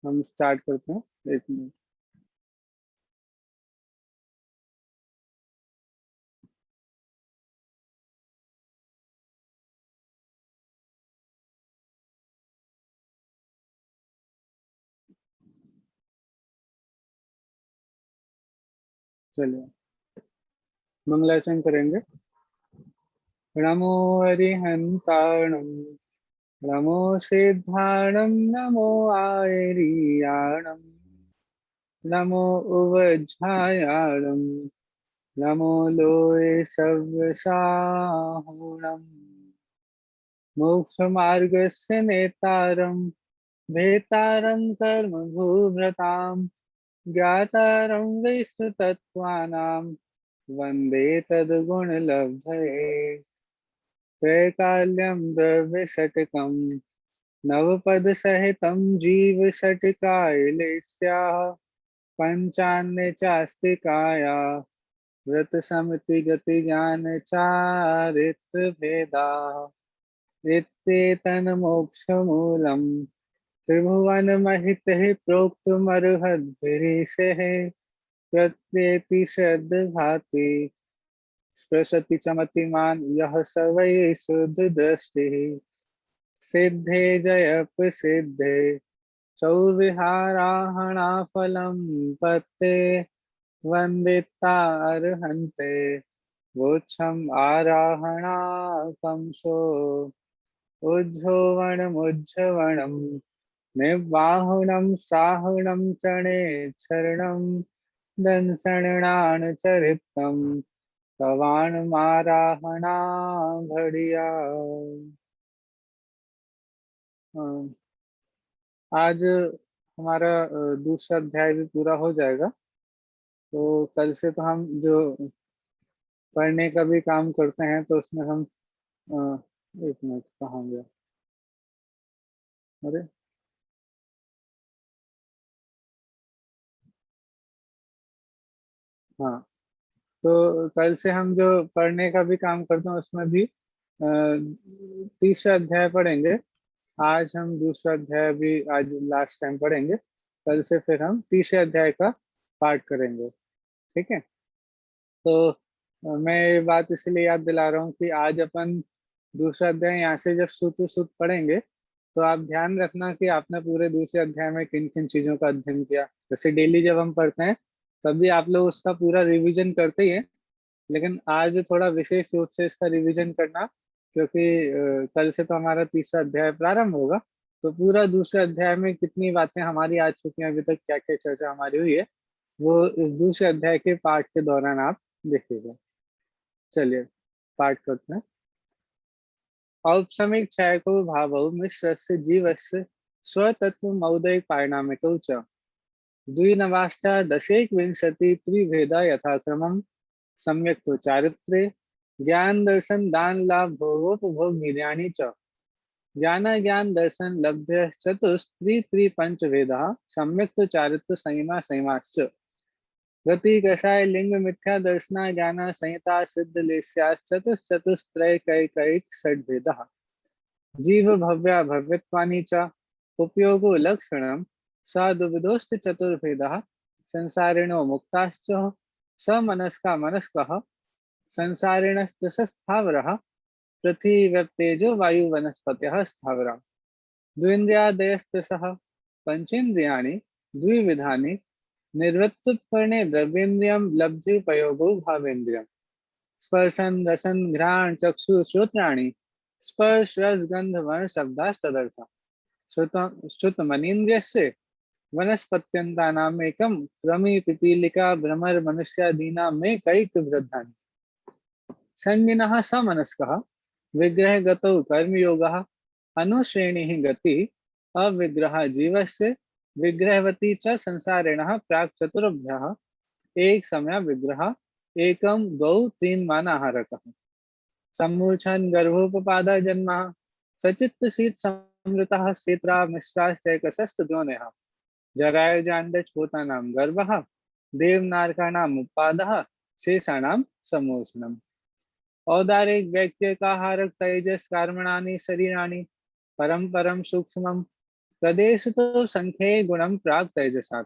हम स्टार्ट करते हैं। एक मिनट। चलिए मंगलाचरण करेंगे। नमो हरिहंताणं, नमो सिद्धाणं, नमो आयरीयाणं, नमो उवज्झायाणं, नमो लोये सव्यसाहुणम्। मोक्षमार्गस्य नेतारं, भेतारं कर्मभूभृतां, ज्ञातारं विस्तृतत्त्वानां, वन्दे तद्गुणलब्धये। त्रैकाल्यं द्रव्यषट्कं, नवपदसहितं जीवषट्कायलेस्याः, पञ्चान्ये चास्तिकाया, व्रतसमितिगतिज्ञानचारित्रभेदाः। एतेतन्मोक्षमूलं त्रिभुवनमहितैः प्रोक्तुमर्हद्भिरीशैः। प्रत्येति श्रद्धाति स्पृशति च मतिमान् यः स वै शुद्धदृष्टिः। सिद्धे जयप्रसिद्धे चौविहाराहणाफलं पत्ते, वन्दिता अर्हन्ते वोच्छम् आराहणाकंसो। उज्झोवणमुज्झवणं निर्वाहुणं साहुणं चरणेच्छरणं, दंसणानचरितं तवाणमाराहणा घड़िया। आज हमारा दूसरा अध्याय भी पूरा हो जाएगा। तो कल से तो हम जो पढ़ने का भी काम करते हैं, तो उसमें हम एक मिनट कहाँ गया। अरे हाँ, तो कल से हम जो पढ़ने का भी काम करते हैं उसमें भी तीसरा अध्याय पढ़ेंगे। आज हम दूसरा अध्याय भी आज लास्ट टाइम पढ़ेंगे। कल से फिर हम तीसरे अध्याय का पाठ करेंगे। ठीक है। तो मैं ये बात इसलिए याद दिला रहा हूँ कि आज अपन दूसरा अध्याय यहाँ से जब सूत्र सूत्र पढ़ेंगे, तो आप ध्यान रखना कि आपने पूरे दूसरे अध्याय में किन किन चीजों का अध्ययन किया। जैसे डेली जब हम पढ़ते हैं तभी आप लोग उसका पूरा रिवीजन करते ही हैं, लेकिन आज थोड़ा विशेष रूप से इसका रिवीजन करना, क्योंकि कल से तो हमारा तीसरा अध्याय प्रारंभ होगा। तो पूरा दूसरे अध्याय में कितनी बातें हमारी आ चुकी हैं, अभी तक क्या क्या चर्चा हमारी हुई है, वो इस दूसरे अध्याय के पाठ के दौरान आप देखिएगा। चलिए पाठ करते हैं। औपसमिक क्षयको भावौ मिश्रस्य जीवस्य स्वतत्व मौदय पारिणामिकौ च द्विनवाष्टादशैकविंशति त्रिभेदा यथाक्रमम् सम्यक् तो चारित्र्ये ज्ञान दर्शन दान लाभ भोगोपभोग निर्याणी च ज्ञान ज्ञान दर्शन लब्ध्य चतुस्त्री त्रिपंच भेदा सम्यक् तो चारित्र संयमा संयमाश्च गति कषाय लिंग मिथ्या दर्शना ज्ञान संहिता सिद्ध लेस्याश्चतुश्चतुस्त्रय कैकैक षड्भेदः जीव भव्या भव्यत्वानि च उपयोगो लक्षणं साधुविदोस्त चतुर्भेदः संसारिणो मुक्ताश्च समनस्का मनस्कः संसारिणस्त्रिशस्थावरः पृथ्वीव्यप्तेजो वायु वनस्पतयः स्थावरा द्विन्द्रियादयस्त्रिशः पंचेन्द्रियाणि द्विविधानि निर्वृत्तुत्कर्णे द्रव्येन्द्रियं लब्ध्युपयोगो भावेन्द्रियम् स्पर्शन रसन घ्राण चक्षु श्रोत्राणि स्पर्श रस गंध वर्ण शब्दास्तदर्थ श्रुत श्रुत मनीन्द्रियस्य वनस्पत्यन्तानामेकं क्रमी पिपीलिका भ्रमर मनुष्यादीनामेकैक वृद्धानि संगिनः समनस्कः विग्रह गतौ कर्मयोगः अनुश्रेणिः गति अविग्रह जीवस्य विग्रहवती च संसारिणः प्राक् चतुर्भ्यः एक समय विग्रह एकम गौ तीन मानाहारकः सम्मूर्छन् गर्भोपपादः जन्मः सचित्त शीत समृतः सेत्रा मिश्राश्चैकशस्त्रद्रोणयः जरायुजाण्डच्छोतानां गर्भः देवनारकाणाम् उपादः शेषाणां समोष्णम् औदारिक व्यक्तिकाहारक तेजस कर्मणानि शरीराणि परम परम सूक्ष्मम प्रदेश तो संख्ये गुणम प्राग तेजसा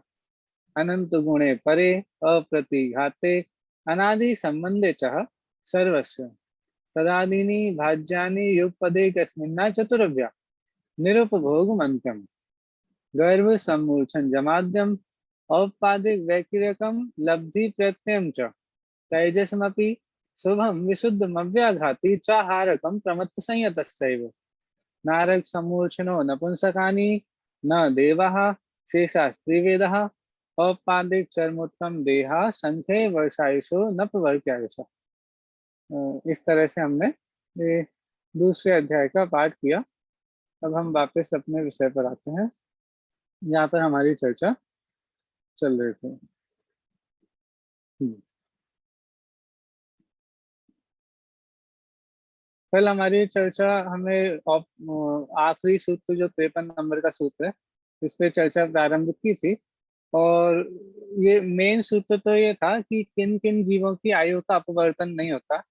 अनंत गुणे परे अप्रतिघाते अनादि संबंधे च सर्वस्व तदादीनि भाज्यानि युगपदे कस्मिन्ना चतुरव्या निरुपभोग मंत्रम गर्भ सम्मूर्छन जमाद्यम औपादिक वैकिरकम लब्धि प्रत्ययम च तैजसमपि शुभम विशुद्धमव्याघाति चाहारकम प्रमत्त संयतस्यैव नारक सम्मूर्छनो नपुंसकानि न देवाः शेषास्त्रिवेदः औपादिक चर्मोत्तम देहा संख्ये वर्षायुषो नपवर्त्यायुषो। इस तरह से हमने ये दूसरे अध्याय का पाठ किया। अब हम वापस अपने विषय पर आते हैं जहाँ पर हमारी चर्चा चल रही थी। कल हमारी चर्चा हमें आखिरी सूत्र जो 53 नंबर का सूत्र है इस पे चर्चा प्रारंभ की थी। और ये मेन सूत्र तो ये था कि किन किन जीवों की आयु का अपवर्तन नहीं होता।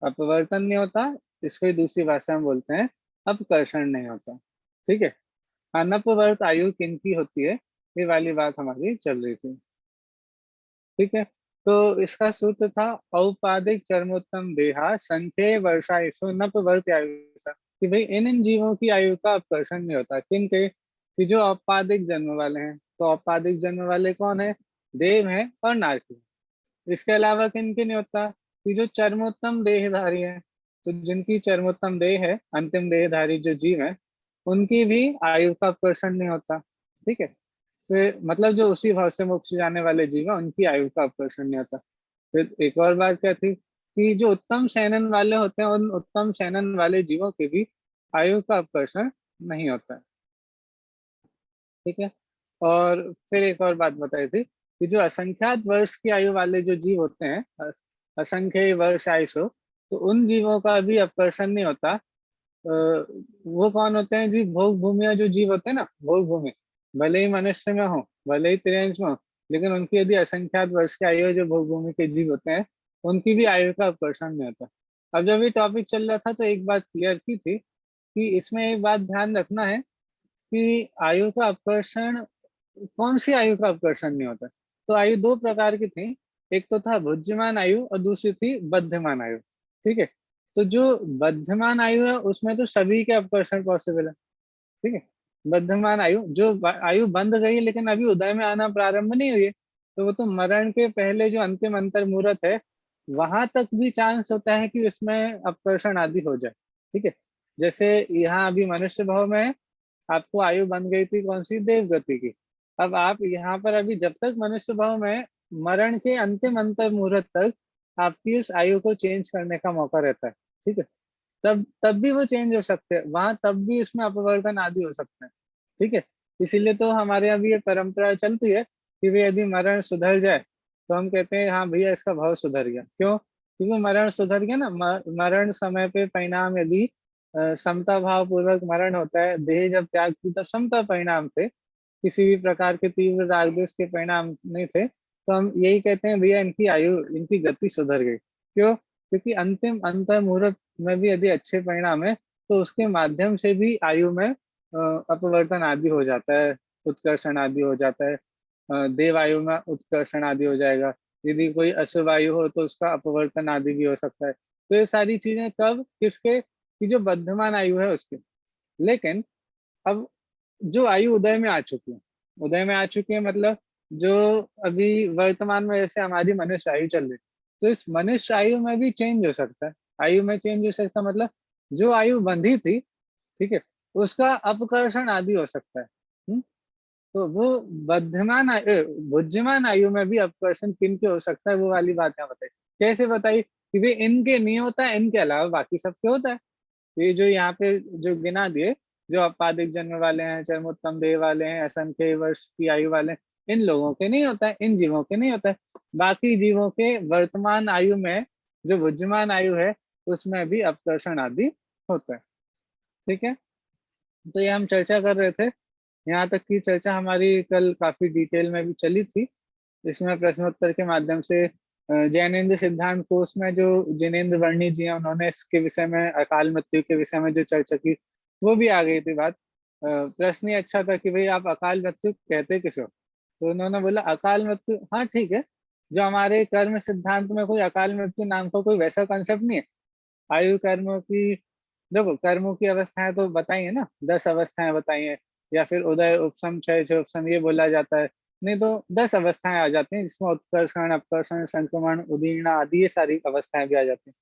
अपवर्तन नहीं होता, इसको दूसरी भाषा में बोलते हैं अपकर्षण नहीं होता। ठीक है, अनपवर्त आयु किन की होती है, ये वाली बात हमारी चल रही थी। ठीक है, तो इसका सूत्र था औपादिक चरमोत्तम देहा संख्ये वर्षायुषो नपवर्त आयुषा, कि भाई इन इन जीवों की आयु का अपकर्षण नहीं होता। किन के? कि जो औपादिक जन्म वाले हैं। तो औपादिक जन्म वाले कौन है? देव है और नारकी। इसके अलावा किन के नहीं होता? कि जो चरमोत्तम देहधारी है। तो जिनकी चरमोत्तम देह है, अंतिम देहधारी जो जीव है, उनकी भी आयु का अपकर्षण नहीं होता। ठीक है, फिर मतलब जो उसी भाव से मोक्ष जाने वाले जीव है उनकी आयु का अपकर्षण नहीं होता। फिर एक और बात क्या थी कि जो उत्तम शयनन वाले होते हैं उन उत्तम शयनन वाले जीवों के भी आयु का अपकर्षण नहीं होता है। ठीक है, और फिर एक और बात बताई थी कि जो असंख्यात वर्ष की आयु वाले जो जीव होते हैं, असंख्य वर्ष आयुषो, तो उन जीवों का भी अपकर्षण नहीं होता। वो कौन होते हैं जी? भोग भूमि जो जीव होते हैं ना, भोग भूमि, भले ही मनुष्य में हो, भले ही तिरंज में हो, लेकिन उनकी यदि असंख्यात वर्ष की आयु जो भोग भूमि के जीव होते हैं उनकी भी आयु का अपकर्षण नहीं होता। अब जब ये टॉपिक चल रहा था तो एक बात क्लियर की थी कि इसमें एक बात ध्यान रखना है कि आयु का अपकर्षण, कौन सी आयु का अपकर्षण नहीं होता। तो आयु दो प्रकार की थी, एक तो था भुज्यमान आयु और दूसरी थी बद्धमान आयु। ठीक है, तो जो बद्धमान आयु है उसमें तो सभी के अपकर्षण पॉसिबल है। ठीक है, बद्धमान आयु जो आयु बंध गई लेकिन अभी उदय में आना प्रारंभ नहीं हुई है, तो वो तो मरण के पहले जो अंतिम अंतर मुहूर्त है वहां तक भी चांस होता है कि उसमें अपकर्षण आदि हो जाए। ठीक है, जैसे यहाँ अभी मनुष्य भाव में है, आपको आयु बन गई थी कौन सी? देव गति की। अब आप यहाँ पर अभी जब तक मनुष्य भाव में, मरण के अंतिम अंतर मुहूर्त तक आपकी उस आयु को चेंज करने का मौका रहता है। ठीक है, तब तब भी वो चेंज हो सकते हैं वहां, तब भी इसमें अपवर्तन आदि हो सकते हैं। ठीक है, इसीलिए तो हमारे यहाँ भी ये परंपरा चलती है कि भाई यदि मरण सुधर जाए तो हम कहते हैं हाँ भैया इसका भाव सुधर गया। क्यों? क्योंकि मरण सुधर गया ना। मरण समय पे परिणाम यदि समता भाव पूर्वक मरण होता है, देह जब त्याग की तब समता परिणाम थे, किसी भी प्रकार के तीव्र राग द्वेष के परिणाम नहीं थे, तो हम यही कहते हैं भैया इनकी आयु, इनकी गति सुधर गई। क्यों? क्योंकि अंतिम अंतर मुहूर्त में भी यदि अच्छे परिणाम है तो उसके माध्यम से भी आयु में अपवर्तन आदि हो जाता है, उत्कर्षण आदि हो जाता है। देव आयु में उत्कर्षण आदि हो जाएगा। यदि कोई अशुभ आयु हो तो उसका अपवर्तन आदि भी हो सकता है। तो ये सारी चीजें कब, किसके? कि जो बद्धमान आयु है उसके। लेकिन अब जो आयु उदय में आ चुकी है, उदय में आ चुकी है मतलब जो अभी वर्तमान में जैसे हमारी मनुष्य आयु चल रही है, तो इस मनुष्य आयु में भी चेंज हो सकता है। आयु में चेंज हो सकता है मतलब जो आयु बंधी थी, ठीक है, उसका अपकर्षण आदि हो सकता है। तो वो बुद्धिमान आयु में भी अपकर्षण किन के हो सकता है, वो वाली बात यहाँ बताई। कैसे बताई? कि भाई इनके नहीं होता है, इनके अलावा बाकी सबके होता है। ये जो यहाँ पे जो गिना दिए, जो अपादिक जन्म वाले हैं, चरमोत्तम देह वाले हैं, असंख्य वर्ष की आयु वाले हैं, इन लोगों के नहीं होता है, इन जीवों के नहीं होता है। बाकी जीवों के वर्तमान आयु में जो बुद्धिमान आयु है उसमें भी अपकर्षण आदि होता है। ठीक है, तो ये हम चर्चा कर रहे थे। यहाँ तक की चर्चा हमारी कल काफी डिटेल में भी चली थी। इसमें प्रश्नोत्तर के माध्यम से जैनेन्द्र सिद्धांत कोश में जो जिनेन्द्र वर्णी जी हैं उन्होंने इसके विषय में, अकाल मृत्यु के विषय में जो चर्चा की, वो भी आ गई थी बात। प्रश्न ही अच्छा था कि भाई आप अकाल मृत्यु कहते किसे हो? तो उन्होंने बोला अकाल मृत्यु, हाँ ठीक है, जो हमारे कर्म सिद्धांत में कोई अकाल मृत्यु नाम का कोई वैसा कॉन्सेप्ट नहीं है। आयु कर्मों की, देखो कर्मों की अवस्थाएं तो बताई है ना, 10 अवस्थाएं बताई है, या फिर उदय उपशम क्षय उपशम ये बोला जाता है। नहीं तो 10 अवस्थाएं आ जाती हैं, जिसमें उत्कर्षण अपकर्षण संक्रमण उदीर्ण आदि ये सारी अवस्थाएं भी आ जाती हैं।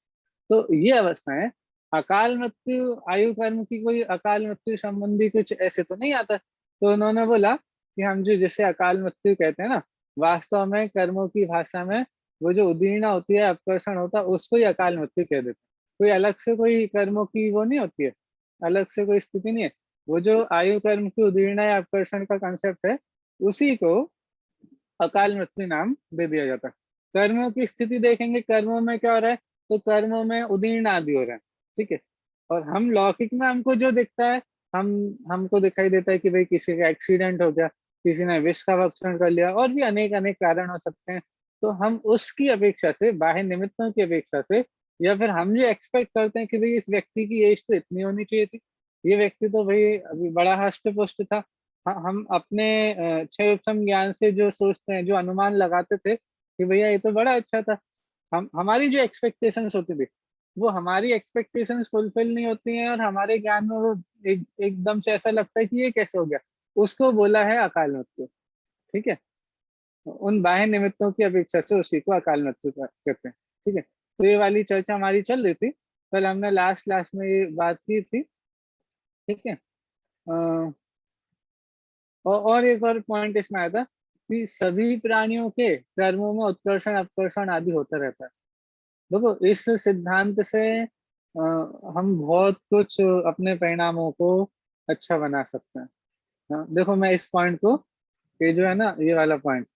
तो ये अवस्थाएं, अकाल मृत्यु आयु कर्म की कोई अकाल मृत्यु संबंधी कुछ ऐसे तो नहीं आता। तो उन्होंने बोला कि हम जो जिसे अकाल मृत्यु कहते हैं ना, वास्तव में कर्मों की भाषा में वो जो उदीर्ण होती है अपकर्षण होता है उसको ही अकाल मृत्यु कह देते हैं। कोई अलग से कोई कर्मों की वो नहीं होती है, अलग से कोई स्थिति नहीं है। वो जो आयु कर्म की उदीर्ण या अपकर्षण का कंसेप्ट है, उसी को अकाल मृत्यु नाम दे दिया जाता है। कर्मों की स्थिति देखेंगे, कर्मों में क्या हो रहा है, तो कर्मों में उदीर्ण आदि हो रहा है, ठीक है। और हम लौकिक में हमको जो दिखता है, हम हमको दिखाई देता है कि भाई किसी का एक्सीडेंट हो गया, किसी ने विष का भक्षण कर लिया, और भी अनेक अनेक कारण हो सकते हैं। तो हम उसकी अपेक्षा से, बाह्य निमित्तों की अपेक्षा से, या फिर हम जो एक्सपेक्ट करते हैं कि भाई इस व्यक्ति की एज तो इतनी होनी चाहिए थी, ये व्यक्ति तो भाई अभी बड़ा हष्ट पुष्ट था। हम अपने क्षय उपशम ज्ञान से जो सोचते हैं, जो अनुमान लगाते थे कि भैया ये तो बड़ा अच्छा था, हम हमारी जो एक्सपेक्टेशंस होती थी, वो हमारी एक्सपेक्टेशंस फुलफिल नहीं होती हैं, और हमारे ज्ञान में वो एकदम से ऐसा लगता है कि ये कैसे हो गया, उसको बोला है अकाल मृत्यु, ठीक है। उन बाह्य निमित्तों की अपेक्षा से उसी को अकाल मृत्यु कहते हैं, ठीक है। तो ये वाली चर्चा हमारी चल रही थी, कल हमने लास्ट क्लास में ये बात की थी, ठीक है। और एक और पॉइंट इसमें आया था कि सभी प्राणियों के कर्मों में उत्कर्षण अपकर्षण आदि होता रहता है। देखो इस सिद्धांत से हम बहुत कुछ अपने परिणामों को अच्छा बना सकते हैं। देखो मैं इस पॉइंट को, ये जो है ना ये वाला पॉइंट,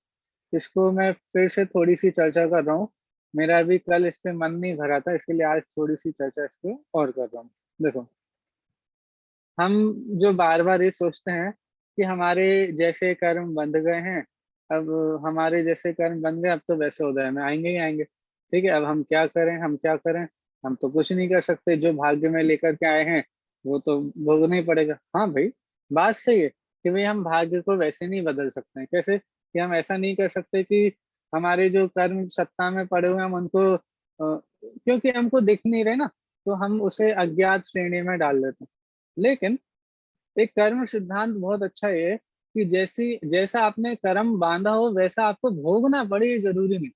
इसको मैं फिर से थोड़ी सी चर्चा कर रहा हूँ। मेरा अभी कल इस पे मन नहीं भरा था, इसके लिए आज थोड़ी सी चर्चा इस पे और कर रहा हूँ। देखो हम जो बार बार ये सोचते हैं कि हमारे जैसे कर्म बंध गए हैं, अब हमारे जैसे कर्म बन गए, अब तो वैसे उदय में आएंगे ही आएंगे, ठीक है। अब हम क्या करें, हम क्या करें, हम तो कुछ नहीं कर सकते, जो भाग्य में लेकर के आए हैं वो तो भोगना ही पड़ेगा। हाँ भाई, बात सही है कि भाई हम भाग्य को वैसे नहीं बदल सकते हैं। कैसे कि हम ऐसा नहीं कर सकते कि हमारे जो कर्म सत्ता में पड़े हुए हैं हम उनको क्योंकि हमको दिख नहीं रहे ना, तो हम उसे अज्ञात श्रेणी में डाल देते हैं। लेकिन एक कर्म सिद्धांत बहुत अच्छा ये है कि जैसी जैसा आपने कर्म बांधा हो वैसा आपको भोगना पड़े, ये जरूरी नहीं।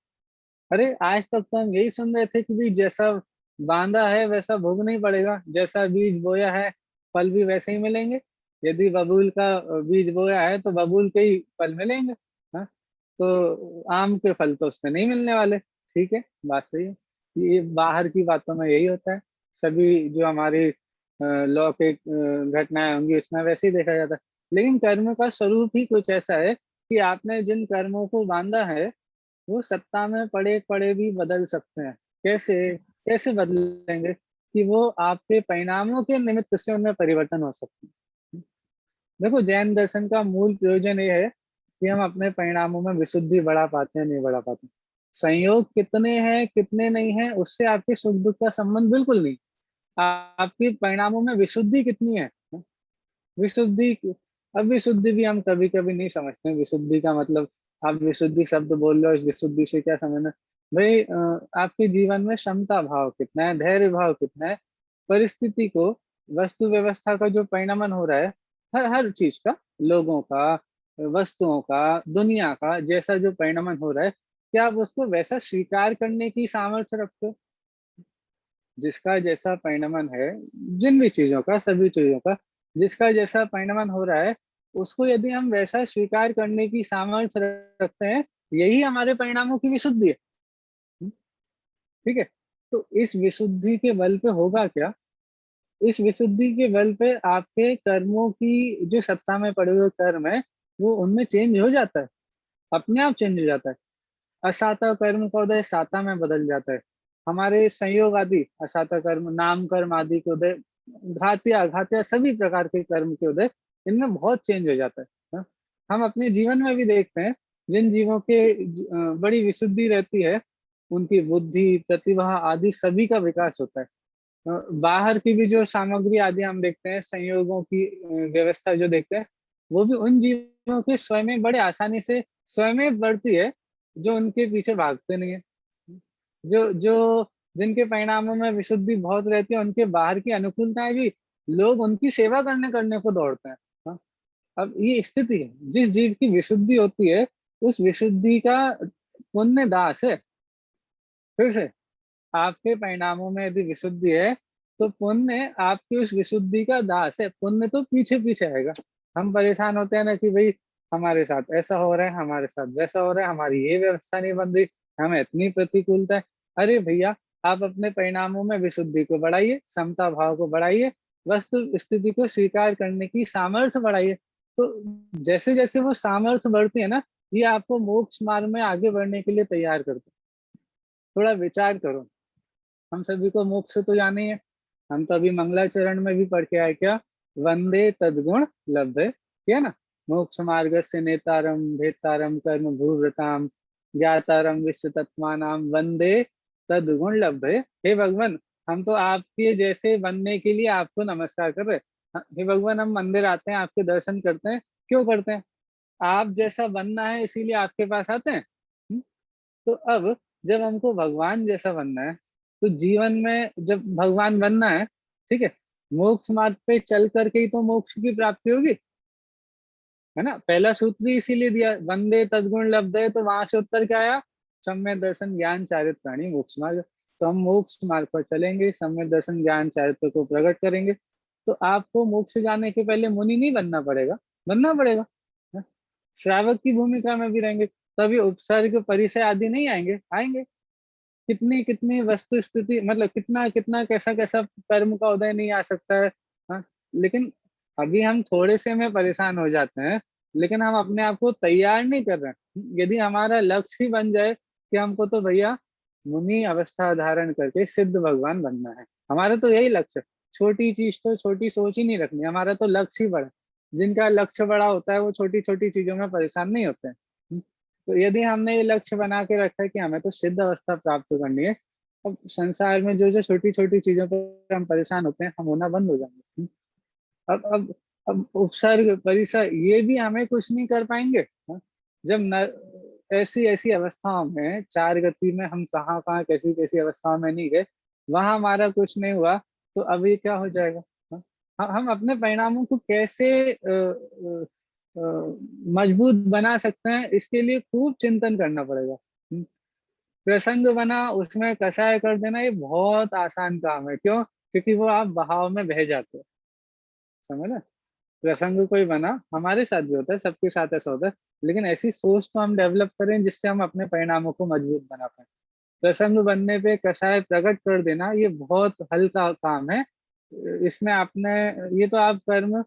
अरे आज तक तो हम यही सुन रहे थे कि भी जैसा बांधा है वैसा भोगना ही पड़ेगा, जैसा बीज बोया है फल भी वैसे ही मिलेंगे। यदि बबूल का बीज बोया है तो बबूल के ही फल मिलेंगे। हाँ, तो आम के फल तो उसमें नहीं मिलने वाले, ठीक है, बात सही है। ये बाहर की बातों में यही होता है, सभी जो हमारी लौकिक घटनाएं होंगी उसमें वैसे ही देखा जाता है। लेकिन कर्म का स्वरूप ही कुछ ऐसा है कि आपने जिन कर्मों को बांधा है वो सत्ता में पड़े पड़े भी बदल सकते हैं। कैसे कैसे बदलेंगे कि वो आपके परिणामों के निमित्त से उनमें परिवर्तन हो सकते हैं। देखो जैन दर्शन का मूल प्रयोजन ये है कि हम अपने परिणामों में विशुद्धि बढ़ा पाते हैं नहीं बढ़ा पाते। संयोग कितने हैं कितने नहीं है उससे आपके सुख दुख का संबंध बिल्कुल नहीं। आपके परिणामों में विशुद्धि कितनी है, विशुद्धि। अब विशुद्धि भी हम कभी कभी नहीं समझते हैं, विशुद्धि का मतलब, आप विशुद्धि शब्द बोल रहे हो, इस विशुद्धि से क्या समझना। भाई आपके जीवन में क्षमता भाव कितना है, धैर्य भाव कितना है, परिस्थिति को, वस्तु व्यवस्था का जो परिणमन हो रहा है, हर हर चीज का, लोगों का, वस्तुओं का, दुनिया का जैसा जो परिणमन हो रहा है, क्या आप उसको वैसा स्वीकार करने की सामर्थ्य रखते हो। जिसका जैसा परिणमन है, जिन भी चीजों का, सभी चीजों का जिसका जैसा परिणमन हो रहा है, उसको यदि हम वैसा स्वीकार करने की सामर्थ्य रखते हैं, यही हमारे परिणामों की विशुद्धि है। ठीक है। तो इस विशुद्धि के बल पे होगा क्या, इस विशुद्धि के बल पे आपके कर्मों की जो सत्ता में पड़े हुए कर्म है वो उनमें चेंज हो जाता है, अपने आप चेंज हो जाता है। असाता कर्म का उदय साता में बदल जाता है। हमारे संयोग आदि असाता कर्म, नाम कर्म आदि के उदय, घातिया अघातिया सभी प्रकार के कर्म के उदय, इनमें बहुत चेंज हो जाता है। हाँ? हम अपने जीवन में भी देखते हैं, जिन जीवों के बड़ी विशुद्धि रहती है, उनकी बुद्धि प्रतिभा आदि सभी का विकास होता है। बाहर की भी जो सामग्री आदि हम देखते हैं, संयोगों की व्यवस्था जो देखते हैं, वो भी उन जीवों के स्वयं में बड़े आसानी से स्वयं में बढ़ती है, जो उनके पीछे भागते नहीं है। जो जो जिनके परिणामों में विशुद्धि बहुत रहती है, उनके बाहर की अनुकूलताएं भी लोग उनकी सेवा करने करने को दौड़ते हैं। हाँ, अब ये स्थिति है, जिस जीव की विशुद्धि होती है, उस विशुद्धि का पुण्य दास है। फिर से आपके परिणामों में यदि विशुद्धि है, तो पुण्य आपकी उस विशुद्धि का दास है। पुण्य तो पीछे पीछे आएगा। हम परेशान होते हैं ना कि भाई हमारे साथ ऐसा हो रहा है, हमारे साथ वैसा हो रहा है, हमारी ये व्यवस्था नहीं बन रही, हमें इतनी प्रतिकूलता है। अरे भैया, आप अपने परिणामों में विशुद्धि को बढ़ाइए, समता भाव को बढ़ाइए, वस्तु स्थिति को स्वीकार करने की सामर्थ्य बढ़ाइए। तो जैसे जैसे वो सामर्थ्य बढ़ती है ना, ये आपको मोक्ष मार्ग में आगे बढ़ने के लिए तैयार करते हैं। थोड़ा विचार करो। हम सभी को मोक्ष तो जाने ही है। हम तो अभी मंगलाचरण में भी पढ़ के आए क्या, वंदे तद्गुण लब्धे, क्या ना, मोक्ष मार्ग से नेतारम भेतारम कर्म भूवृताम ज्ञातारम विश्व तत्मानाम वंदे तद्गुण लब्धे। हे भगवान, हम तो आपके जैसे बनने के लिए आपको नमस्कार कर रहे हैं। हे भगवान, हम मंदिर आते हैं, आपके दर्शन करते हैं, क्यों करते हैं? आप जैसा बनना है, इसीलिए आपके पास आते हैं। तो अब जब हमको भगवान जैसा बनना है, तो जीवन में जब भगवान बनना है, ठीक है, मोक्ष मार्ग पे चल करके ही तो मोक्ष की प्राप्ति होगी, है ना। पहला सूत्र ही इसीलिए दिया, वंदे तद्गुण लब्धे, तो वहां से उत्तर क्या आया, सम्यक दर्शन ज्ञान चारित्राणि मोक्ष मार्ग। तो हम मोक्ष मार्ग पर चलेंगे, सम्यक दर्शन ज्ञान चारित्र को प्रकट करेंगे। तो आपको मोक्ष जाने के पहले मुनि नहीं बनना पड़ेगा, बनना पड़ेगा, है? श्रावक की भूमिका में भी रहेंगे, तभी उपसर्ग परिचय आदि नहीं आएंगे, आएंगे। कितनी कितनी वस्तु स्थिति, मतलब कितना कितना कैसा कैसा कर्म का उदय नहीं आ सकता है। हाँ, लेकिन अभी हम थोड़े से में परेशान हो जाते हैं, लेकिन हम अपने आप को तैयार नहीं कर रहे हैं। यदि हमारा लक्ष्य ही बन जाए कि हमको तो भैया मुनि अवस्था धारण करके सिद्ध भगवान बनना है, हमारा तो यही लक्ष्य है। छोटी चीज तो छोटी सोच ही नहीं रखनी, हमारा तो लक्ष्य ही बड़ा। जिनका लक्ष्य बड़ा होता है, वो छोटी छोटी चीजों में परेशान नहीं होते हैं। तो यदि हमने ये लक्ष्य बना के रखा है कि हमें तो सिद्ध अवस्था प्राप्त करनी है, अब संसार में जो जो छोटी छोटी चीजों पर हम परेशान होते हैं, हम होना बंद हो जाएंगे। अब उपसर्ग परिसर ये भी हमें कुछ नहीं कर पाएंगे। हाँ? जब न ऐसी ऐसी अवस्थाओं में, चार गति में हम कहाँ कहाँ कैसी कैसी अवस्थाओं में नहीं गए, वहां हमारा कुछ नहीं हुआ, तो अब ये क्या हो जाएगा? हाँ? हम अपने परिणामों को कैसे अ, मजबूत बना सकते हैं, इसके लिए खूब चिंतन करना पड़ेगा। प्रसंग बना, उसमें कसाय कर देना, ये बहुत आसान काम है। क्यों? क्योंकि वो आप बहाव में बह जाते हो, समझ ना। प्रसंग कोई बना, हमारे साथ भी होता है, सबके साथ ऐसा होता है, लेकिन ऐसी सोच तो हम डेवलप करें जिससे हम अपने परिणामों को मजबूत बना पाए। प्रसंग बनने पे कसाय प्रकट कर देना, ये बहुत हल्का काम है। इसमें आपने, ये तो आप कर्म,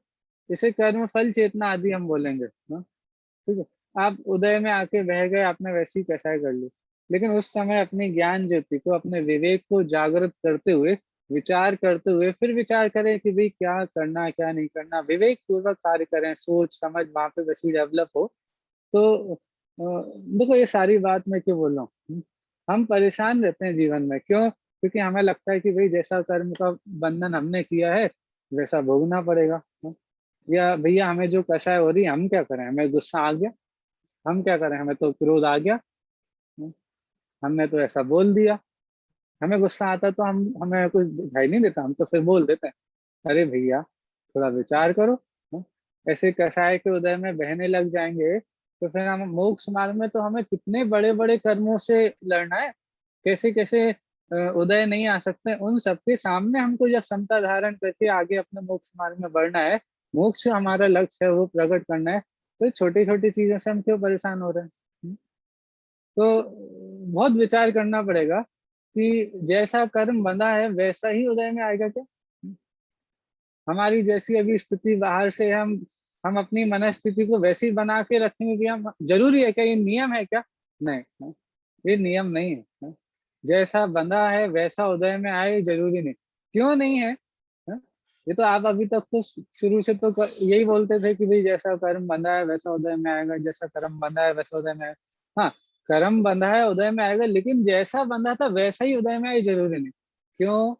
इसे कर्म फल चेतना आदि हम बोलेंगे, हाँ? ठीक है। आप उदय में आके बह गए, आपने वैसी कसाई कर ली, लेकिन उस समय अपनी ज्ञान ज्योति को, अपने विवेक को जागृत करते हुए, विचार करते हुए, फिर विचार करें कि भाई क्या करना क्या नहीं करना, विवेक पूर्वक कार्य करें, सोच समझ वहां पे वैसी डेवलप हो। तो देखो, ये सारी बात मैं क्यों बोल रहा हूँ, हम परेशान रहते हैं जीवन में, क्यों? क्योंकि हमें लगता है कि भाई जैसा कर्म का बंधन हमने किया है, वैसा भोगना पड़ेगा, हाँ? या भैया हमें जो कषाय हो रही है, हम क्या करें, हमें गुस्सा आ गया, हम क्या करें, हमें तो क्रोध आ गया, हमने तो ऐसा बोल दिया। हमें गुस्सा आता तो हम, हमें कुछ दिखाई नहीं देता, हम तो फिर बोल देते हैं। अरे भैया, थोड़ा विचार करो, हाँ? ऐसे कषाय के उदय में बहने लग जाएंगे, तो फिर हम मोक्ष मार्ग में तो हमें कितने बड़े बड़े कर्मों से लड़ना है, कैसे कैसे उदय नहीं आ सकते, उन सबके सामने हमको जब समता धारण करके आगे अपने मोक्ष मार्ग में बढ़ना है, मोक्ष हमारा लक्ष्य है, वो प्रकट करना है, तो छोटी छोटी चीजों से हम क्यों परेशान हो रहे हैं? तो बहुत विचार करना पड़ेगा कि जैसा कर्म बंधा है, वैसा ही उदय में आएगा क्या? हमारी जैसी अभी स्थिति बाहर से, हम अपनी मनस्थिति को वैसी बना के रखेंगे कि हम, जरूरी है क्या, ये नियम है क्या? नहीं, हाँ, ये नियम नहीं है, हाँ? जैसा बंधा है वैसा उदय में आए, जरूरी नहीं। क्यों नहीं है? हाँ? ये तो आप अभी तक तो शुरू से तो यही बोलते थे कि भाई जैसा कर्म बंधा है वैसा उदय में आएगा, जैसा कर्म बंधा है वैसा उदय में आएगा। हाँ, कर्म बंधा है उदय में आएगा, लेकिन जैसा बंधा था वैसा ही उदय में आए, जरूरी नहीं। क्यों?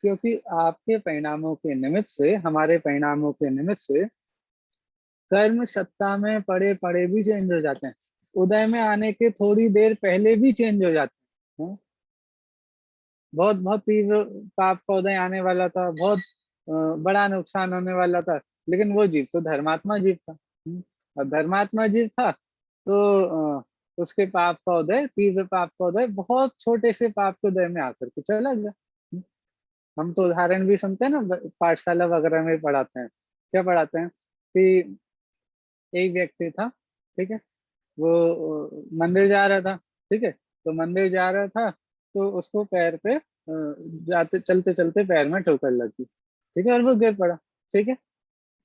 क्योंकि आपके परिणामों के निमित्त से, हमारे परिणामों के निमित्त से कर्म सत्ता में पड़े पड़े भी चेंज हो जाते हैं। उदय में आने के थोड़ी देर पहले भी चेंज हो जाते हैं। बहुत बहुत तीव्र पाप का उदय आने वाला था, बहुत बड़ा नुकसान होने वाला था, लेकिन वो जीव तो धर्मात्मा जीव था। और धर्मात्मा जीव था तो उसके पाप का उदय, तीव्र पाप का उदय बहुत छोटे से पाप के उदय में आकर के चला गया। हम तो उदाहरण भी सुनते हैं ना, पाठशाला वगैरह में पढ़ाते हैं। क्या पढ़ाते हैं कि एक व्यक्ति था, ठीक है, वो मंदिर जा रहा था, ठीक है, तो मंदिर जा रहा था तो उसको पैर पे जाते चलते चलते पैर में ठोकर लगी, ठीक है, और वो गिर पड़ा। ठीक है,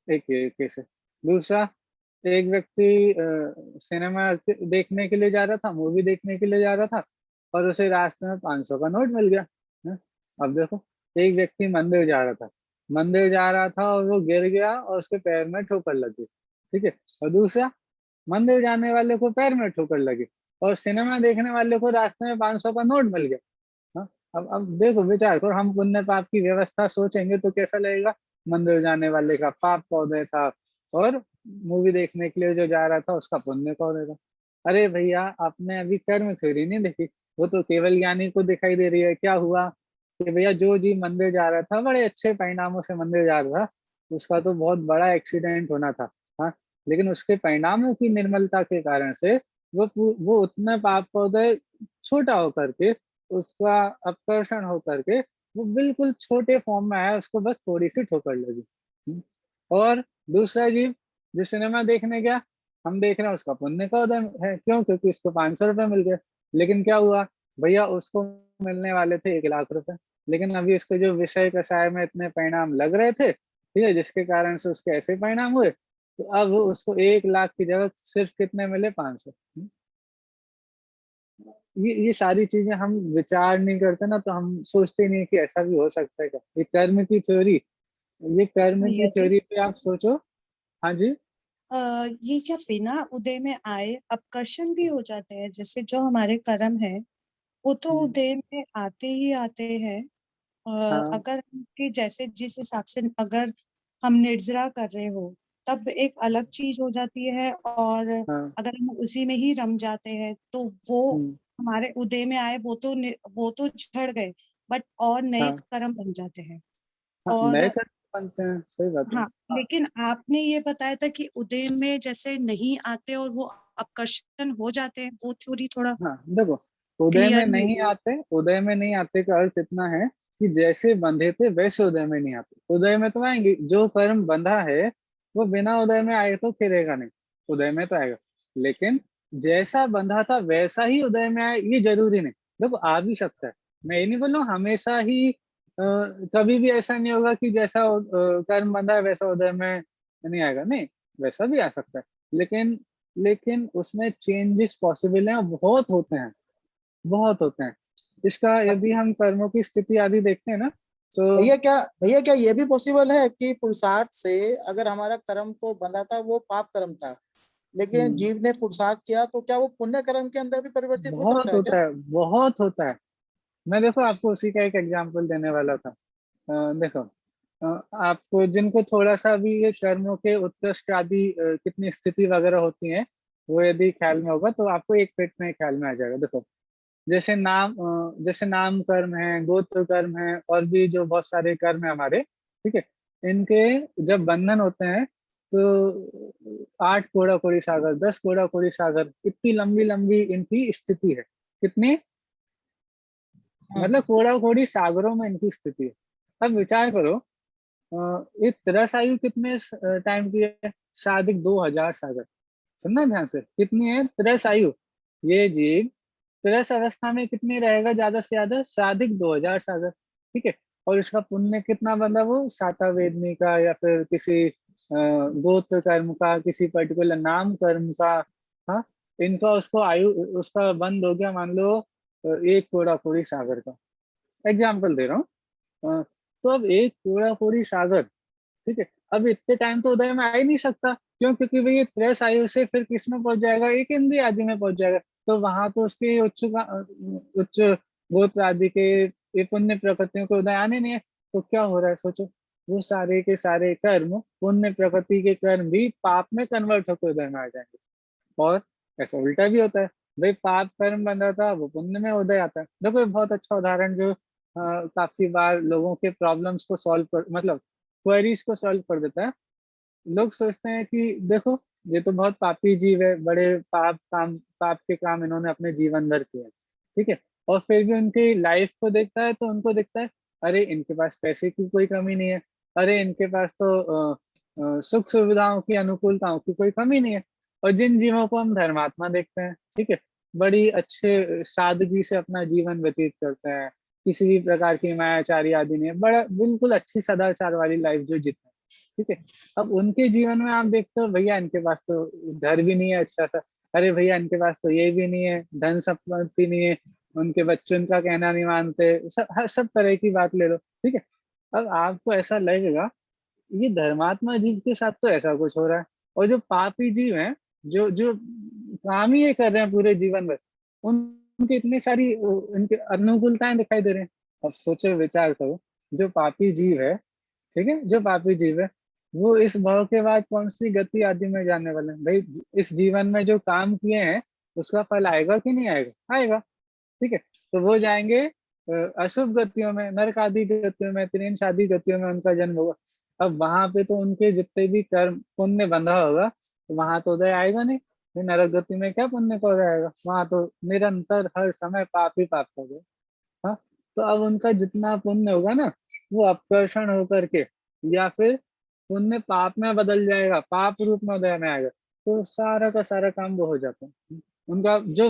एक ये केस है। दूसरा, एक व्यक्ति सिनेमा देखने के लिए जा रहा था, मूवी देखने के लिए जा रहा था, और उसे रास्ते में 500 का नोट मिल गया। है? अब देखो, एक व्यक्ति मंदिर जा रहा था, मंदिर जा रहा था और वो गिर गया और उसके पैर में ठोकर लगी, ठीक है, और दूसरा, मंदिर जाने वाले को पैर में ठोकर लगी और सिनेमा देखने वाले को रास्ते में 500 का नोट मिल गया। हाँ, अब देखो, विचार करो, हम पुण्य पाप की व्यवस्था सोचेंगे तो कैसा लगेगा। मंदिर जाने वाले का पाप का उदय था और मूवी देखने के लिए जो जा रहा था उसका पुण्य का उदय था। अरे भैया, आपने अभी कर्म थ्योरी नहीं देखी, वो तो केवल ज्ञानी को दिखाई दे रही है। क्या हुआ कि भैया, जो जी मंदिर जा रहा था, बड़े अच्छे परिणामों से मंदिर जा रहा था, उसका तो बहुत बड़ा एक्सीडेंट होना था। हाँ, लेकिन उसके परिणामों की निर्मलता के कारण से वो उतना पाप का उदय छोटा होकर के, उसका अपकर्षण होकर के वो बिल्कुल छोटे फॉर्म में आया, उसको बस थोड़ी सी ठोकर लगी। और दूसरा जीव जो सिनेमा देखने गया, हम देख रहे हैं उसका पुण्य का उदय है, क्यों? क्योंकि उसको 500 रुपये मिल गए। लेकिन क्या हुआ भैया, उसको मिलने वाले थे 1 लाख रुपए, लेकिन अभी उसके जो विषय कषाय में इतने परिणाम लग रहे थे, ठीक है, जिसके कारण से उसके ऐसे परिणाम हुए, तो अब उसको 1 लाख की जगह सिर्फ कितने मिले? 500। ये सारी चीजें हम विचार नहीं करते ना, तो हम सोचते नहीं कि ऐसा भी हो सकता है क्या। ये कर्म की थ्योरी, ये कर्म की भैया जी, थ्योरी पे आप सोचो। हाँ जी। ये क्या बिना उदय में आए अपकर्षण भी हो जाते हैं? जैसे जो हमारे कर्म है वो तो हम्म, उदय में आते ही आते हैं। हाँ अगर कि जैसे जिस हिसाब से अगर हम निर्जरा कर रहे हो तब एक अलग चीज हो जाती है, और हाँ। अगर हम उसी में ही रम जाते हैं तो वो हम्म, हमारे उदय में आए वो तो झड़ गए, बट और नए हाँ कर्म बन जाते हैं। हाँ, और नए कर्म बनते हैं, सही बात है। हाँ, लेकिन आपने ये बताया था कि उदय में जैसे नहीं आते और वो अपकर्षण हो जाते हैं, वो थ्योरी थोड़ा हाँ देखो, उदय में क्लियर नहीं नहीं हुई। आते, उदय में नहीं आते का अर्थ इतना है कि जैसे बंधे थे वैसे उदय में नहीं आते। उदय में तो आएंगे, जो कर्म बंधा है वो बिना उदय में आए तो फिरेगा नहीं, उदय में तो आएगा। लेकिन जैसा बंधा था वैसा ही उदय में आए, ये जरूरी नहीं। देखो, आ भी सकता है, मैं ये नहीं बोल रहा हूँ हमेशा ही कभी भी ऐसा नहीं होगा कि जैसा कर्म बंधा है वैसा उदय में नहीं आएगा, नहीं, वैसा भी आ सकता है। लेकिन लेकिन उसमें चेंजेस पॉसिबल हैं, और बहुत होते हैं, बहुत होते हैं। इसका यदि हम कर्मों की स्थिति आदि देखते हैं ना, तो भैया क्या ये भी पॉसिबल है कि पुरुषार्थ से अगर हमारा कर्म तो बंधा था वो पाप कर्म था, लेकिन हम्म, जीव ने पुरुषार्थ किया तो क्या वो पुण्य कर्म के अंदर भी परिवर्तित हो सकता बहुत है क्या? होता है, बहुत होता है। मैं देखो आपको उसी का एक एग्जाम्पल देने वाला था। देखो, आपको जिनको थोड़ा सा भी ये कर्मों के उत्कृष्ट आदि कितनी स्थिति वगैरह होती है, वो यदि ख्याल में होगा तो आपको एक पेट में ख्याल में आ जाएगा। देखो, जैसे नाम कर्म है, गोत्र कर्म है, और भी जो बहुत सारे कर्म है हमारे, ठीक है, इनके जब बंधन होते हैं तो 8 कोड़ा कोड़ी सागर, 10 कोड़ा कोड़ी सागर, इतनी लंबी लंबी इनकी स्थिति है। कितनी? हम्म। मतलब कोड़ा कोड़ी सागरों में इनकी स्थिति है। अब विचार करो, ये तरस आयु कितने टाइम की है? साधिक 2000 सागर। सुनना ध्यान से, कितनी है तरस आयु? ये जीव त्रैस अवस्था में कितनी रहेगा? ज्यादा से ज्यादा साधिक 2000 सागर, ठीक है। और इसका पुण्य कितना बंदा? वो साता वेदनी का, या फिर किसी गोत्र कर्म का, किसी पर्टिकुलर नाम कर्म का। हाँ, इनका उसको आयु, उसका बंद हो गया, मान लो 1 कोड़ा कोड़ी सागर का। एग्जाम्पल दे रहा हूँ। तो अब 1 कोड़ा कोड़ी सागर, ठीक है, अब इतने टाइम तो उदय में आ ही नहीं सकता। क्यों? क्योंकि भाई ये त्रैस आयु से फिर किस में पहुंच जाएगा? एक इंद्रिय आदि में पहुंच जाएगा। तो वहां तो उसके उच्च गोत्र आदि के ये पुण्य प्रकृतियों के उदय आने नहीं है। तो क्या हो रहा है सोचो, वो सारे के सारे कर्म, पुण्य प्रकृति के कर्म भी पाप में कन्वर्ट होकर उधर में आ जाएंगे। और ऐसा उल्टा भी होता है, भाई पाप कर्म बंधा था वो पुण्य में उदय आता है। देखो ये बहुत अच्छा उदाहरण जो काफी बार लोगों के प्रॉब्लम्स को सॉल्व कर, मतलब क्वेरीज को सॉल्व कर देता है। लोग सोचते हैं कि देखो ये तो बहुत पापी जीव है, बड़े पाप के काम इन्होंने अपने जीवन भर किए हैं, ठीक है, और फिर भी उनकी लाइफ को देखता है तो उनको दिखता है अरे इनके पास पैसे की कोई कमी नहीं है, अरे इनके पास तो सुख सुविधाओं की, अनुकूलताओं की कोई कमी नहीं है। और जिन जीवों को हम धर्मात्मा देखते हैं, ठीक है, बड़ी अच्छे सादगी से अपना जीवन व्यतीत करते हैं, किसी भी प्रकार की मायाचारी आदि नहीं है, बड़ा बिल्कुल अच्छी सदाचार वाली लाइफ जो जीते हैं, ठीक है। अब उनके जीवन में आप देखते हो भैया इनके पास तो घर भी नहीं है अच्छा सा, अरे भैया इनके पास तो ये भी नहीं है, धन संपत्ति नहीं है, उनके बच्चे उनका कहना नहीं मानते, हर सब तरह की बात ले लो, ठीक है। अब आपको ऐसा लगेगा ये धर्मात्मा जीव के साथ तो ऐसा कुछ हो रहा है, और जो पापी जीव हैं, जो जो काम ही ये कर रहे हैं पूरे जीवन भर, उनके इतनी सारी उनके अनुकूलताएं दिखाई दे रहे हैं। अब सोचो विचार करो, जो पापी जीव है, ठीक है, जो पापी जीव है वो इस भाव के बाद कौन सी गति आदि में जाने वाले हैं? भाई इस जीवन में जो काम किए हैं उसका फल आएगा कि नहीं आएगा? आएगा, ठीक है। तो वो जाएंगे अशुभ गतियों में, नरक आदि गतियों में, त्रिंश आदि गतियों में उनका जन्म होगा। अब वहां पे तो उनके जितने भी कर्म पुण्य बंधा होगा तो वहां तो उदय आएगा नहीं। फिर नरक गति में क्या पुण्य का उदय आएगा? वहां तो निरंतर हर समय पाप ही पाप कर गए। हाँ, तो अब उनका जितना पुण्य होगा ना वो अपकर्षण होकर के या फिर पुण्य पाप में बदल जाएगा, पाप रूप में उदय में आएगा, तो सारा का सारा काम वो हो जाता है। उनका जो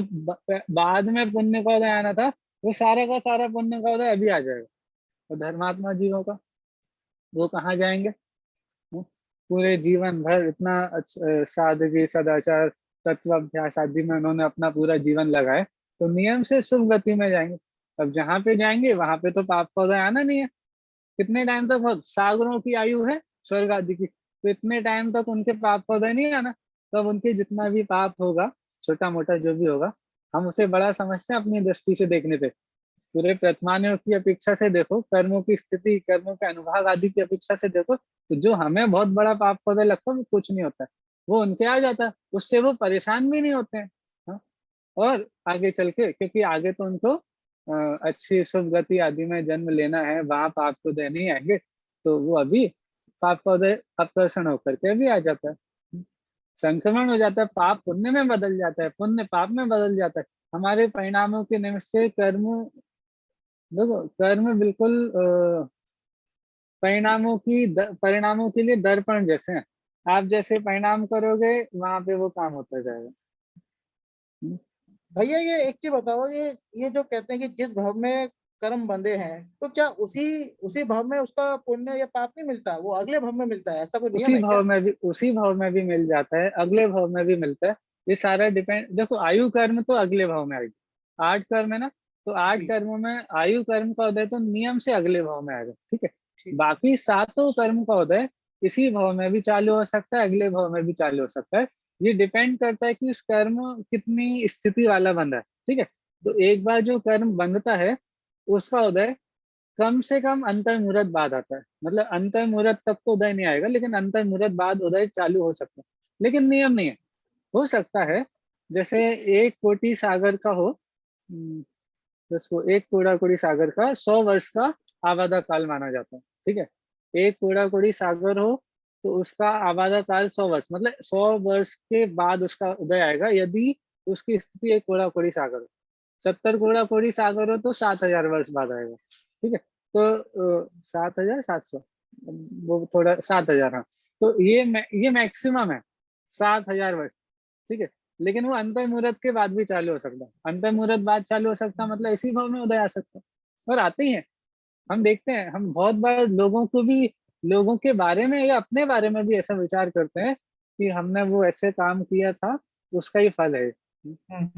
बाद में पुण्य का उदय आना था वो सारा का सारा पुण्य का उदय अभी आ जाएगा। और धर्मात्मा जीवों का वो कहाँ जाएंगे? पूरे जीवन भर इतना सादगी सदाचार तत्वाभ्यास आदि में उन्होंने अपना पूरा जीवन लगाए तो नियम से शुभ गति में जाएंगे। अब जहाँ पे जाएंगे वहां पे तो पाप का उदय आना नहीं है। कितने टाइम तक? बहुत सागरों की आयु है स्वर्ग आदि की, तो इतने टाइम तक उनके पाप का उदय नहीं आना। तब उनके जितना भी पाप होगा, छोटा मोटा जो भी होगा, हम उसे बड़ा समझते हैं अपनी दृष्टि से देखने पे। पूरे प्रतिमानों की अपेक्षा से देखो, कर्मों की स्थिति, कर्मों के अनुभाग आदि की अपेक्षा से देखो, तो जो हमें बहुत बड़ा पाप का उदय लगता है वो कुछ नहीं होता है, वो उनके आ जाता है, उससे वो परेशान भी नहीं होते हैं। हाँ? और आगे चल के, क्योंकि आगे तो उनको अच्छी शुभ गति आदि में जन्म लेना है, वहां पाप को उदय नहीं आएंगे, तो वो अभी पाप का उदय अपकर्षण होकर के अभी आ जाता है, संक्रमण हो जाता है, पाप पुण्य में बदल जाता है, पुण्य पाप में बदल जाता है। हमारे परिणामों के निमित्त से कर्म, देखो कर्म बिल्कुल परिणामों के लिए दर्पण जैसे हैं। आप जैसे परिणाम करोगे वहां पे वो काम होता जाएगा। भैया ये एक चीज बताओ, ये जो कहते हैं कि जिस भाव में कर्म बंधे हैं, तो क्या उसी उसी भाव में उसका पुण्य या पाप नहीं मिलता, वो अगले भाव में मिलता है, ऐसा कोई नियम है क्या? उसी भाव में भी मिल जाता है, अगले भाव में भी मिलता है। ये सारा डिपेंड, देखो आयु कर्म तो अगले भाव में आएगी, 8 कर्म है ना, तो 8 ठीक कर्मों में आयु कर्म का उदय तो नियम से अगले भाव में आएगा, ठीक है। ठीक। बाकी 7 कर्म का उदय इसी भाव में भी चालू हो सकता है, अगले भाव में भी चालू हो सकता है। ये डिपेंड करता है कि उस कर्म कितनी स्थिति वाला बंधा है, ठीक है। तो एक बार जो कर्म बंधता है उसका उदय कम से कम अंतर मुहूर्त बाद आता है, मतलब अंतर मुहूर्त तक तो उदय नहीं आएगा, लेकिन अंतर मुहूर्त बाद उदय चालू हो सकता है, लेकिन नियम नहीं है। हो सकता है जैसे 1 कोटि सागर का हो, जिसको 1 कोड़ा कोड़ी सागर का 100 वर्ष का आबादा काल माना जाता है, ठीक है। 1 कोड़ा कोड़ी सागर हो तो उसका आबादा काल 100 वर्ष, मतलब 100 वर्ष के बाद उसका उदय आएगा, यदि उसकी स्थिति 1 कोड़ा कोड़ी सागर हो। 70 कोड़ा कोड़ी सागर हो तो 7,000 वर्ष बाद आएगा, ठीक है। तो 7,700, वो थोड़ा 7,000, हाँ। तो ये मैक्सिमम है 7,000 वर्ष, ठीक है। लेकिन वो अंतर मुहूर्त के बाद भी चालू हो सकता है, अंतर मुहूर्त बाद चालू हो सकता है, मतलब इसी भाव में उदय आ सकता है। और आते ही है, हम देखते हैं, हम बहुत बार लोगों के बारे में या अपने बारे में भी ऐसा विचार करते हैं कि हमने वो ऐसे काम किया था, उसका ही फल है,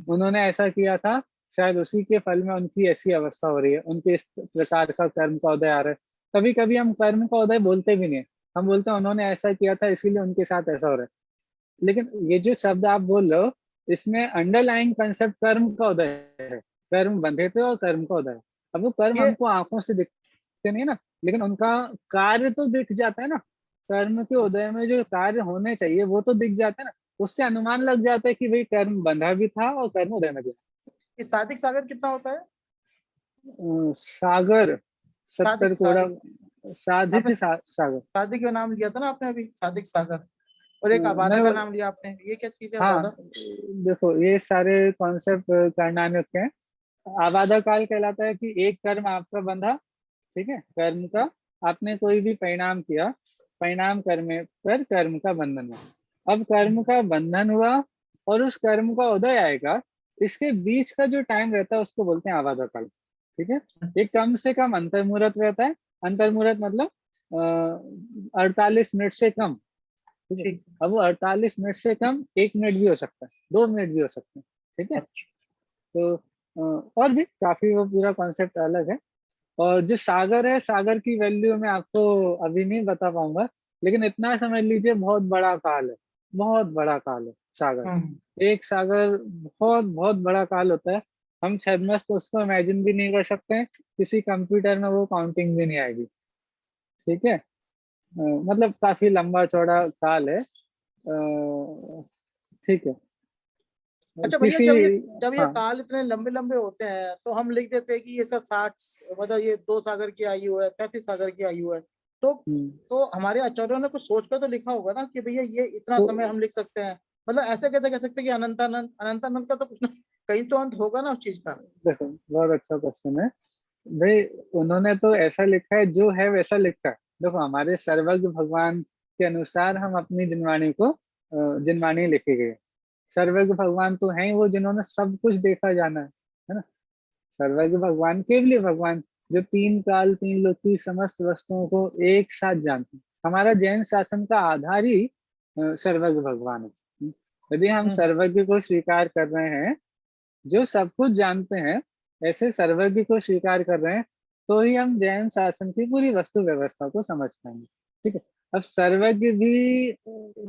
उन्होंने ऐसा किया था, शायद उसी के फल में उनकी ऐसी अवस्था हो रही है, उनके इस प्रकार का कर्म का उदय आ रहा है। कभी कभी हम कर्म का उदय बोलते भी नहीं, हम बोलते हैं उन्होंने ऐसा किया था इसीलिए उनके साथ ऐसा हो रहा है। लेकिन ये जो शब्द आप बोल रहे हो इसमें अंडरलाइंग कंसेप्ट कर्म का उदय है, कर्म बंधे थे और कर्म का उदय है। अब वो कर्म ये हमको आंखों से दिखते दिखते नहीं ना, लेकिन उनका कार्य तो दिख जाता है ना। कर्म के उदय में जो कार्य होने चाहिए वो तो दिख जाता है ना, उससे अनुमान लग जाता है कि भाई कर्म बंधा भी था और कर्म उदय में भी। ये सादिक सागर कितना होता है? सागर, सादिक 70 कोड़ा, सादिक साधिक आपने सागर। सादिक का नाम लिया था ना आपने अभी, सादिक सागर, और एक आबादा का मैं, नाम लिया आपने, ये क्या चीज है हाँ आबादा? देखो ये सारे कॉन्सेप्ट कर्णानुक के हैं। आबादा काल कहलाता है कि एक कर्म आपका बंधा, ठीक है, कर्म का आपने कोई भी परिणाम किया, परिणाम करने पर कर्म का बंधन हुआ। अब कर्म का बंधन हुआ और उस कर्म का उदय आएगा, इसके बीच का जो टाइम रहता है उसको बोलते हैं आबादा काल, ठीक है। एक कम से कम अंतर मुहूर्त रहता है, अंतर मुहूर्त मतलब 48 मिनट से कम, ठीक है। ठीक। अब वो 48 मिनट से कम 1 मिनट भी हो सकता है, 2 मिनट भी हो सकते हैं, ठीक है। अच्छा। तो और भी काफी, वो पूरा कॉन्सेप्ट अलग है। और जो सागर है, सागर की वैल्यू मैं आपको अभी नहीं बता पाऊंगा, लेकिन इतना समझ लीजिए बहुत बड़ा काल है, बहुत बड़ा काल है हम्म। सागर। एक सागर बहुत बहुत बड़ा काल होता है। हम छद्मस्त उसको इमेजिन भी नहीं कर सकते हैं, किसी कंप्यूटर में वो काउंटिंग भी नहीं आएगी, ठीक है। मतलब काफी लंबा चौड़ा काल है, ठीक है। अच्छा भैया, किसी, जब ये हाँ, काल इतने लंबे लंबे होते हैं तो हम लिख देते हैं कि ये सब 60, मतलब ये 2 सागर की आयु है, 33 सागर की आयु है। तो हम्म, तो हमारे आचार्यों ने कुछ सोचकर तो लिखा होगा ना कि भैया ये इतना तो समय हम लिख सकते हैं। मतलब ऐसे कैसे कह सकते हैं कि अनंतानंत, अनंतानंत का तो कुछ ना कहीं तो अंत होगा ना उस चीज का। देखो बहुत अच्छा क्वेश्चन है भाई। उन्होंने तो ऐसा लिखा है, जो है वैसा लिखा है। देखो हमारे सर्वज्ञ भगवान के अनुसार हम अपनी जिनवाणी को जिनवाणी लिखी गई है। सर्वज्ञ भगवान तो हैं ही वो, जिन्होंने सब कुछ देखा जाना है ना। सर्वज्ञ भगवान केवली भगवान, जो तीन काल तीन लोक की समस्त वस्तुओं को एक साथ जानते हैं। हमारा जैन शासन का आधार ही सर्वज्ञ भगवान है। यदि हम हम्म। सर्वज्ञ को स्वीकार कर रहे हैं, जो सब कुछ जानते हैं, ऐसे सर्वज्ञ को स्वीकार कर रहे हैं, तो ही हम जैन शासन की पूरी वस्तु व्यवस्था को समझ पाएंगे, ठीक है। अब सर्वज्ञ भी,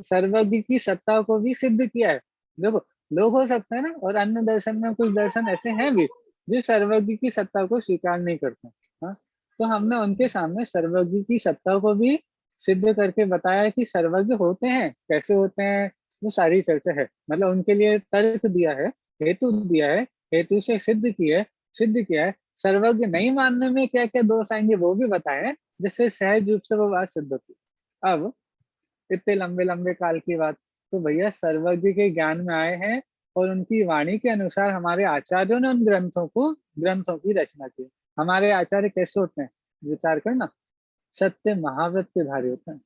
सर्वज्ञ की सत्ता को भी सिद्ध किया है। देखो लोग हो सकते हैं ना, और अन्य दर्शन में कुछ दर्शन ऐसे हैं भी जो सर्वज्ञ की सत्ता को स्वीकार नहीं करते, हाँ। तो हमने उनके सामने सर्वज्ञ की सत्ता को भी सिद्ध करके बताया कि सर्वज्ञ होते हैं, कैसे होते हैं, वो सारी चर्चा है। मतलब उनके लिए तर्क दिया है, हेतु दिया है, हेतु से सिद्ध किया है। सर्वज्ञ नहीं मानने में क्या क्या दोष आएंगे वो भी बताए हैं, जिससे सहज रूप से वो बात सिद्ध होती है। अब इतने लंबे लंबे काल की बात, तो भैया सर्वज्ञ के ज्ञान में आए हैं, और उनकी वाणी के अनुसार हमारे आचार्यों ने उन ग्रंथों की रचना की। हमारे आचार्य कैसे होते हैं, विचार करना, सत्य महाव्रत के धारी होते हैं।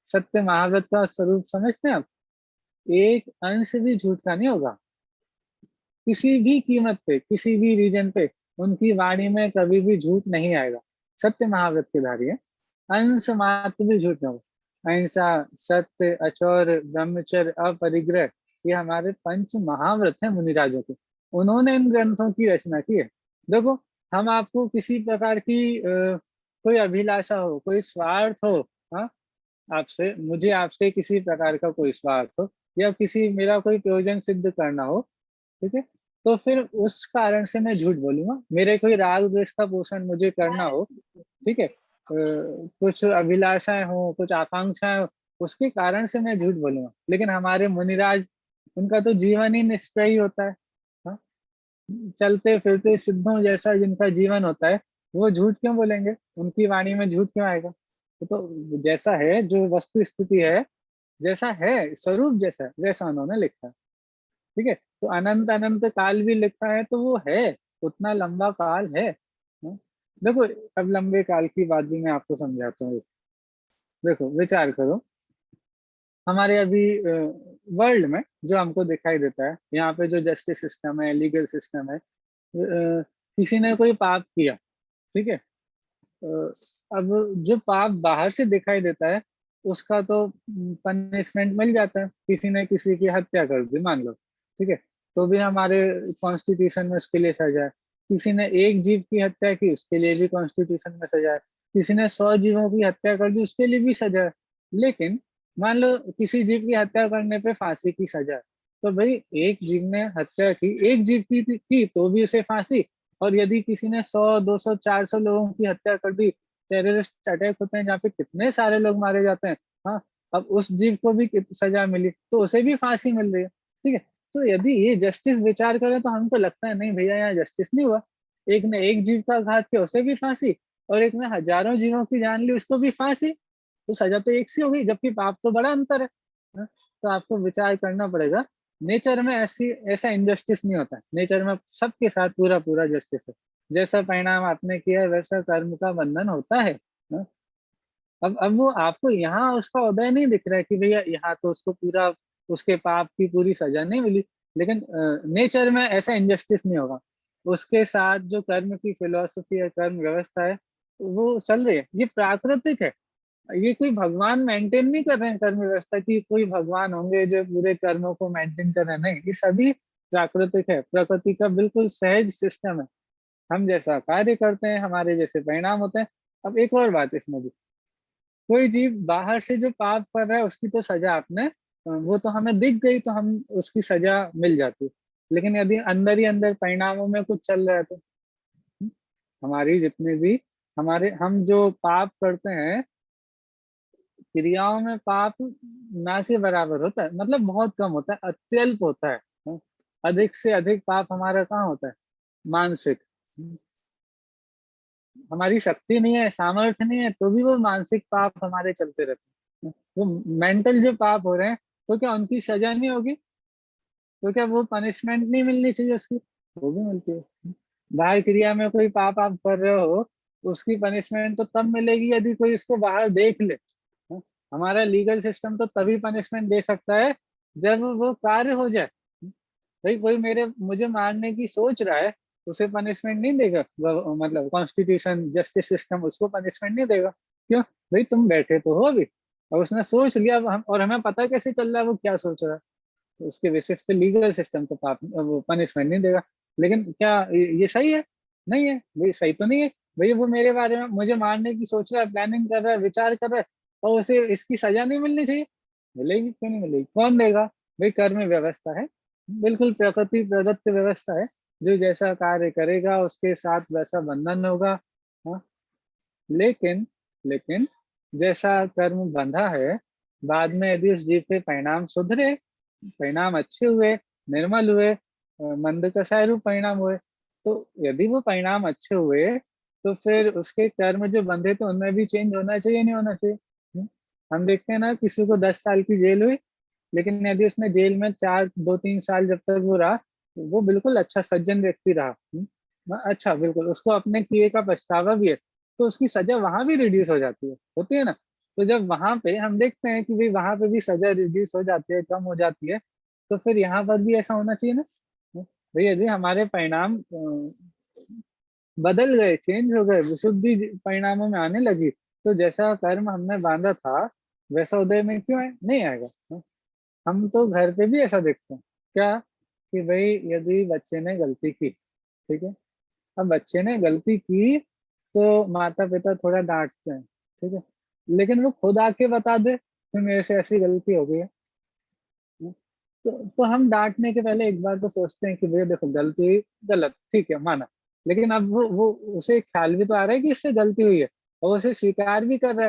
सत्य महाव्रत का स्वरूप समझते हैं आप, एक अंश भी झूठ का नहीं होगा, किसी भी कीमत पे, किसी भी रीजन पे उनकी वाणी में कभी भी झूठ नहीं आएगा। सत्य महाव्रत के धारी है, अंश मात्र भी झूठ नहीं होगा। अहिंसा, सत्य, अचौर, ब्रह्मचर्य, अपरिग्रह, ये हमारे पंच महाव्रत हैं मुनिराजों के। उन्होंने इन ग्रंथों की रचना की है। देखो हम आपको किसी प्रकार की कोई अभिलाषा हो, कोई स्वार्थ हो, हाँ, आपसे, मुझे आपसे किसी प्रकार का कोई स्वार्थ हो, या किसी मेरा कोई प्रयोजन सिद्ध करना हो, ठीक है, तो फिर उस कारण से मैं झूठ बोलूंगा। मेरे कोई राग द्वेष का पोषण मुझे करना हो, ठीक है, कुछ अभिलाषाएं हो, कुछ आकांक्षाएं हो, उसके कारण से मैं झूठ बोलूंगा। लेकिन हमारे मुनिराज, उनका तो जीवन ही निष्प्रय होता है, हाँ? चलते फिरते सिद्धों जैसा जिनका जीवन होता है, वो झूठ क्यों बोलेंगे, उनकी वाणी में झूठ क्यों आएगा। तो जैसा है, जो वस्तु स्थिति है, जैसा है स्वरूप, जैसा है वैसा उन्होंने लिखा है, ठीक है। तो अनंत अनंत काल भी लिखा है, तो वो है, उतना लंबा काल है, हाँ? देखो अब लंबे काल की बात भी मैं आपको समझाता हूँ। देखो विचार करो, हमारे अभी वर्ल्ड में जो हमको दिखाई देता है, यहाँ पे जो जस्टिस सिस्टम है, लीगल सिस्टम है, किसी ने कोई पाप किया, ठीक है, अ, अब जो पाप बाहर से दिखाई देता है, उसका तो पनिशमेंट मिल जाता है। किसी ने किसी की हत्या कर दी मान लो, ठीक है, तो भी हमारे कॉन्स्टिट्यूशन में उसके लिए सजा है। किसी ने एक जीव की हत्या की, उसके लिए भी कॉन्स्टिट्यूशन में सजा है। किसी ने 100 जीवों की हत्या कर दी, उसके लिए भी सजा है। लेकिन मान लो किसी जीव की हत्या करने पे फांसी की सजा है, तो भाई एक जीव ने हत्या की, एक जीव की तो भी उसे फांसी, और यदि किसी ने 100 200 400 लोगों की हत्या कर दी, टेररिस्ट अटैक होते हैं जहाँ पे कितने सारे लोग मारे जाते हैं। हाँ, अब उस जीव को भी सजा मिली तो उसे भी फांसी मिल रही है। ठीक है, तो यदि ये जस्टिस विचार करें तो हमको लगता है नहीं भैया यहाँ जस्टिस नहीं हुआ। एक ने एक जीव का घात किया उसे भी फांसी, और एक ने हजारों जीवों की जान ली उसको भी फांसी, तो सजा तो एक सी हो गई, जबकि पाप तो बड़ा अंतर है। हाँ, तो आपको विचार करना पड़ेगा। नेचर में ऐसा इनजस्टिस नहीं होता, नेचर में सबके साथ पूरा पूरा जस्टिस है। जैसा परिणाम आपने किया है वैसा कर्म का बंधन होता है। हाँ? अब वो आपको यहाँ उसका उदय नहीं दिख रहा है कि भैया यहाँ तो उसको पूरा उसके पाप की पूरी सजा नहीं मिली, लेकिन नेचर में ऐसा इनजस्टिस नहीं होगा। उसके साथ जो कर्म की फिलोसफी है, कर्म व्यवस्था है, वो चल रही है, ये प्राकृतिक है। ये कोई भगवान मेंटेन नहीं कर रहे हैं कर्म व्यवस्था की, कोई भगवान होंगे जो पूरे कर्मों को मेंटेन कर रहे हैं, नहीं, ये सभी प्राकृतिक है, प्रकृति का बिल्कुल सहज सिस्टम है। हम जैसा कार्य करते हैं हमारे जैसे परिणाम होते हैं। अब एक और बात इसमें भी, कोई जीव बाहर से जो पाप कर रहा है उसकी तो सजा आपने वो तो हमें दिख गई तो हम उसकी सजा मिल जाती, लेकिन यदि अंदर ही अंदर परिणामों में कुछ चल रहा है तो हमारी जितने भी हमारे हम जो पाप करते हैं, क्रियाओं में पाप ना के बराबर होता है, मतलब बहुत कम होता है, अत्यल्प होता है। अधिक से अधिक पाप हमारा कहाँ होता है, मानसिक। हमारी शक्ति नहीं है, सामर्थ्य नहीं है, तो भी वो मानसिक पाप हमारे चलते रहते हैं। वो मेंटल जो पाप हो रहे हैं तो क्या उनकी सजा नहीं होगी, तो क्या वो पनिशमेंट नहीं मिलनी चाहिए उसकी, वो भी मिलती है। बाहर क्रिया में कोई पाप आप कर रहे हो उसकी पनिशमेंट तो तब मिलेगी यदि कोई उसको बाहर देख ले। हमारा लीगल सिस्टम तो तभी पनिशमेंट दे सकता है जब वो कार्य हो जाए। भाई कोई मुझे मारने की सोच रहा है, उसे पनिशमेंट नहीं देगा, मतलब कॉन्स्टिट्यूशन जस्टिस सिस्टम उसको पनिशमेंट नहीं देगा। क्यों? भाई तुम बैठे तो हो अभी, और उसने सोच लिया, और हमें पता कैसे चल रहा है वो क्या सोच रहा है, तो उसके बेसिस पे लीगल सिस्टम तो पाप वो पनिशमेंट नहीं देगा। लेकिन क्या ये सही है? नहीं है भाई, सही तो नहीं है। भाई वो मेरे बारे में मुझे मारने की सोच रहा है, प्लानिंग कर रहा है, विचार कर रहा है, और उसे इसकी सजा नहीं मिलनी चाहिए। मिलेगी, क्यों नहीं मिलेगी, कौन देगा? भाई कर्म व्यवस्था है, बिल्कुल प्रकृति प्रदत्त व्यवस्था है, जो जैसा कार्य करेगा उसके साथ वैसा बंधन होगा। हाँ, लेकिन लेकिन जैसा कर्म बंधा है, बाद में यदि उस जीव के परिणाम सुधरे, परिणाम अच्छे हुए, निर्मल हुए, मंद कषाय रूप परिणाम हुए, तो यदि वो परिणाम अच्छे हुए तो फिर उसके कर्म जो बंधे थे उनमें भी चेंज होना चाहिए, नहीं होना चाहिए? हम देखते हैं ना, किसी को 10 साल की जेल हुई, लेकिन यदि उसने जेल में 2-3 साल जब तक वो रहा, तो वो बिल्कुल अच्छा सज्जन व्यक्ति रहा, अच्छा बिल्कुल उसको अपने किए का पछतावा भी है, तो उसकी सजा वहां भी रिड्यूस हो जाती है, होती है ना। तो जब वहां पे हम देखते हैं कि भाई वहां पे भी सजा रिड्यूस हो जाती है, कम हो जाती है, तो फिर यहाँ पर भी ऐसा होना चाहिए ना। भाई यदि हमारे परिणाम बदल गए, चेंज हो गए, विशुद्धि परिणामों में आने लगी, तो जैसा कर्म हमने बांधा था वैसा उदय में क्यों है, नहीं आएगा। हम तो घर पे भी ऐसा देखते हैं, क्या कि भाई यदि बच्चे ने गलती की, ठीक है, अब बच्चे ने गलती की तो माता पिता थोड़ा डांटते हैं, ठीक है, लेकिन वो खुद आके बता दे कि मेरे से ऐसी गलती हो गई है, तो हम डांटने के पहले एक बार तो सोचते हैं कि भैया देखो गलती गलत, ठीक है, माना, लेकिन अब वो उसे ख्याल भी तो आ रहा है कि इससे गलती हुई है, और उसे स्वीकार भी कर रहा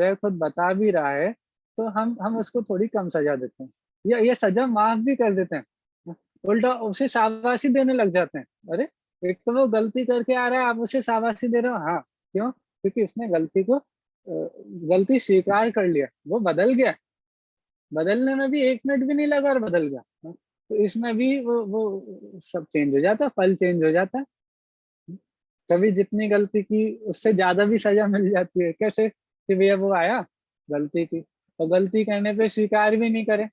है, खुद बता भी रहा है, तो हम उसको थोड़ी कम सजा देते हैं, या ये सजा माफ भी कर देते हैं, उल्टा उसे शाबाशी देने लग जाते हैं। अरे एक तो वो गलती करके आ रहा है, आप उसे शाबाशी दे रहे हो, हाँ क्यों? क्योंकि उसने गलती स्वीकार कर लिया, वो बदल गया, बदलने में भी 1 मिनट भी नहीं लगा और बदल गया। तो इसमें भी वो सब चेंज हो जाता है, फल चेंज हो जाता है। कभी जितनी गलती की उससे ज्यादा भी सजा मिल जाती है। कैसे? कि भैया वो आया, गलती की, और गलती करने पे स्वीकार भी नहीं करे,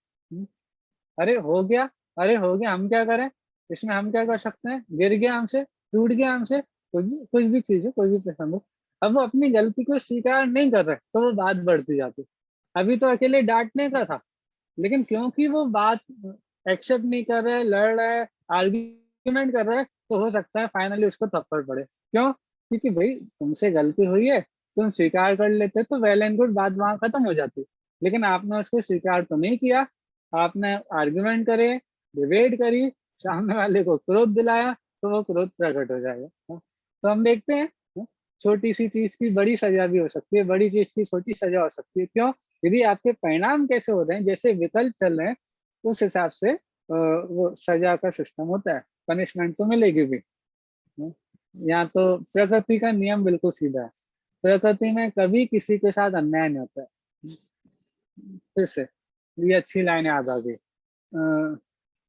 अरे हो गया, अरे हो गया, हम क्या करें, इसमें हम क्या कर सकते हैं, गिर गया हमसे, टूट गया हमसे, कुछ भी चीज हो, कोई भी प्रसंग हो, अब वो अपनी गलती को स्वीकार नहीं कर रहे तो वो बात बढ़ती जाती। अभी तो अकेले डांटने का था, लेकिन क्योंकि वो बात एक्सेप्ट नहीं कर रहा है, लड़ रहा है, आर्ग्यूमेंट कर रहा है, तो हो सकता है फाइनली उसको थप्पड़ पड़े। क्यों? क्योंकि भाई तुमसे गलती हुई है, तुम स्वीकार कर लेते तो वेल एंड गुड, बात वहां खत्म हो जाती, लेकिन आपने उसको स्वीकार तो नहीं किया, आपने आर्ग्यूमेंट करे, डिबेट करी, सामने वाले को क्रोध दिलाया, तो वो क्रोध प्रकट हो जाएगा। तो हम देखते हैं छोटी सी चीज की बड़ी सजा भी हो सकती है, बड़ी चीज की छोटी सजा हो सकती है। क्यों? यदि आपके परिणाम कैसे हो रहे हैं, जैसे विकल्प चल रहे हैं, उस हिसाब से वो सजा का सिस्टम होता है, पनिशमेंट तो मिलेगी भी। यहाँ तो प्रकृति का नियम बिल्कुल सीधा है, प्रकृति में कभी किसी के साथ अन्याय नहीं होता है। फिर से ये अच्छी लाइन याद आ गई।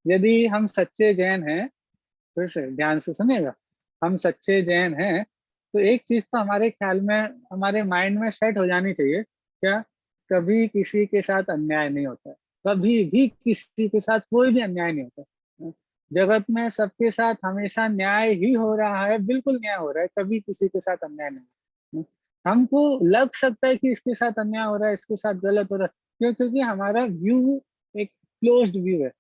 यदि हम सच्चे जैन हैं, फिर से ध्यान से सुनिएगा, हम सच्चे जैन हैं तो एक चीज तो हमारे ख्याल में, हमारे माइंड में सेट हो जानी चाहिए, क्या? कभी किसी के साथ अन्याय नहीं होता है, कभी भी किसी के साथ कोई भी अन्याय नहीं होता है। जगत में सबके साथ हमेशा न्याय ही हो रहा है, बिल्कुल न्याय हो रहा है, कभी किसी के साथ अन्याय नहीं। हमको लग सकता है कि इसके साथ अन्याय हो रहा है, इसके साथ गलत हो रहा है, क्यों? क्योंकि हमारा व्यू एक क्लोज्ड व्यू है,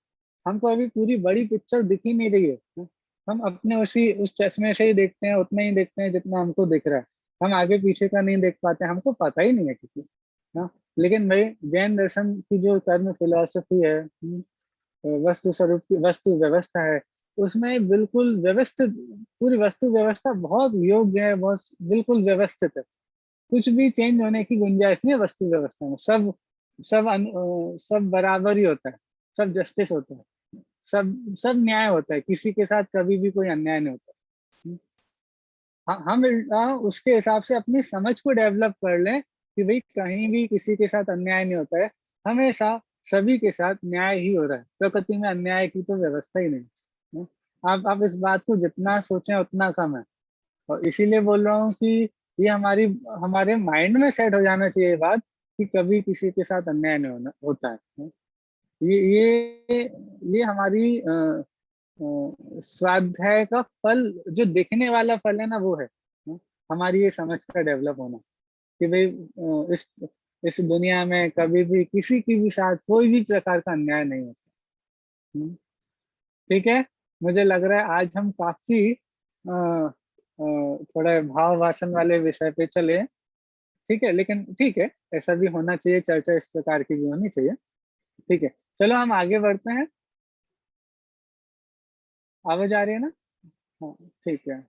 हमको अभी पूरी बड़ी पिक्चर दिख ही नहीं रही है। हम अपने उस चश्मे से ही देखते हैं, उतना ही देखते हैं जितना हमको दिख रहा है, हम आगे पीछे का नहीं देख पाते, हमको पता ही नहीं है किसी। हाँ, लेकिन भाई जैन दर्शन की जो कर्म फिलॉसफी है, वस्तु स्वरूप की वस्तु व्यवस्था है, उसमें बिल्कुल व्यवस्थित, पूरी वस्तु व्यवस्था बहुत योग्य है, बहुत बिल्कुल व्यवस्थित है, कुछ भी चेंज होने की गुंजाइश नहीं है वस्तु व्यवस्था में। सब बराबर ही होता है, सब जस्टिस होता है, सब सब न्याय होता है, किसी के साथ कभी भी कोई अन्याय नहीं होता। हम उसके हिसाब से अपनी समझ को डेवलप कर लें कि भाई कहीं भी किसी के साथ अन्याय नहीं होता है, हमेशा सभी के साथ न्याय ही हो रहा है, प्रकृति में अन्याय की तो व्यवस्था ही नहीं। आप इस बात को जितना सोचें उतना कम है, और इसीलिए बोल रहा हूँ कि ये हमारे माइंड में सेट हो जाना चाहिए बात कि कभी किसी के साथ अन्याय नहीं होना होता है। ये हमारी स्वाध्याय का फल, जो दिखने वाला फल है ना, वो है हमारी ये समझ का डेवलप होना कि भाई इस दुनिया में कभी भी किसी की भी साथ कोई भी प्रकार का अन्याय नहीं होता। ठीक है, मुझे लग रहा है आज हम काफी थोड़ा भाव वासन वाले विषय पे चले। ठीक है, लेकिन ठीक है, ऐसा भी होना चाहिए, चर्चा इस प्रकार की भी होनी चाहिए। ठीक है, चलो हम आगे बढ़ते हैं। आवाज आ रही है ना? हाँ, ठीक है,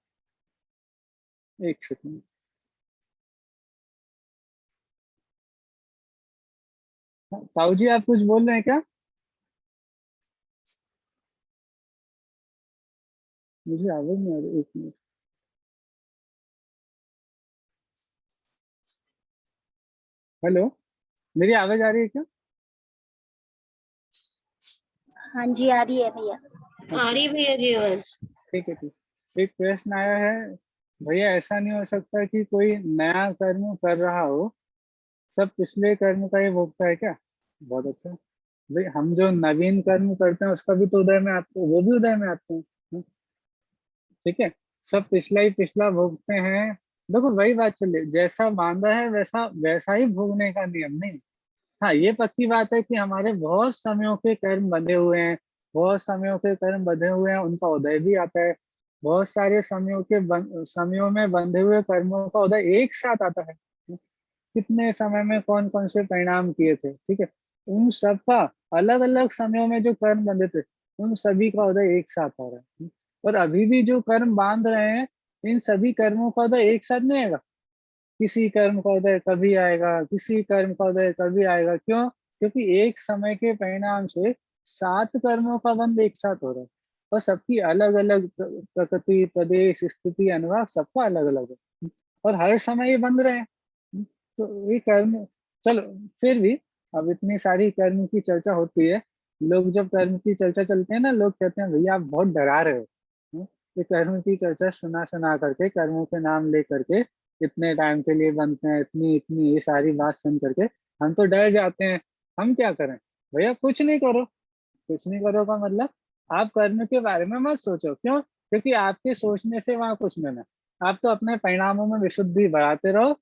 एक सेकंड। ताऊ जी आप कुछ बोल रहे हैं क्या? मुझे आवाज नहीं आ रही, एक मिनट। हेलो, मेरी आवाज आ रही है क्या? हाँ जी आ रही है भैया। आ रही भैया जी आवाज। ठीक है, ठीक। एक प्रश्न आया है, भैया ऐसा नहीं हो सकता कि कोई नया कर्म कर रहा हो, सब पिछले कर्म का ही भोगता है क्या? बहुत अच्छा। भाई हम जो नवीन कर्म करते हैं उसका भी तो उदय में आते, वो भी उदय में आते हैं। ठीक है, सब पिछला ही पिछला भोगते हैं। देखो वही बात चले, जैसा बांधा है वैसा वैसा ही भोगने का नियम नहीं। हाँ, ये पक्की बात है कि हमारे बहुत समयों के कर्म बंधे हुए हैं, बहुत समयों के कर्म बंधे हुए हैं, उनका उदय भी आता है। बहुत सारे समयों में बंधे हुए कर्मों का उदय एक साथ आता है। कितने समय में कौन कौन से परिणाम किए थे, ठीक है, उन सब का अलग अलग समयों में जो कर्म बंधे थे, उन सभी का उदय एक साथ आ रहा है। और अभी भी जो कर्म बांध रहे हैं, इन सभी कर्मों का उदय एक साथ नहीं आएगा। किसी कर्म का उदय कभी आएगा, किसी कर्म का उदय कभी आएगा। क्यों? क्योंकि एक समय के परिणाम से 7 कर्मों का बंध एक साथ हो रहा है, और सबकी अलग अलग प्रकृति, प्रदेश, स्थिति, अनुभाग सबका अलग अलग है, और हर समय ये बंध रहे हैं। तो ये कर्म, चलो फिर भी अब इतनी सारी कर्म की चर्चा होती है, लोग जब कर्म की चर्चा चलते हैं ना, लोग कहते हैं भैया आप बहुत डरा रहे हो। ये कर्म की चर्चा सुना सुना करके, कर्मों के नाम ले करके इतने टाइम के लिए बनते हैं, इतनी इतनी ये सारी बात सुन करके हम तो डर जाते हैं। हम क्या करें? भैया कुछ नहीं करो, कुछ नहीं करो का मतलब आप कर्म के बारे में मत सोचो। क्यों? क्योंकि आपके सोचने से वहां कुछ नहीं है। आप तो अपने परिणामों में विशुद्धि बढ़ाते रहो।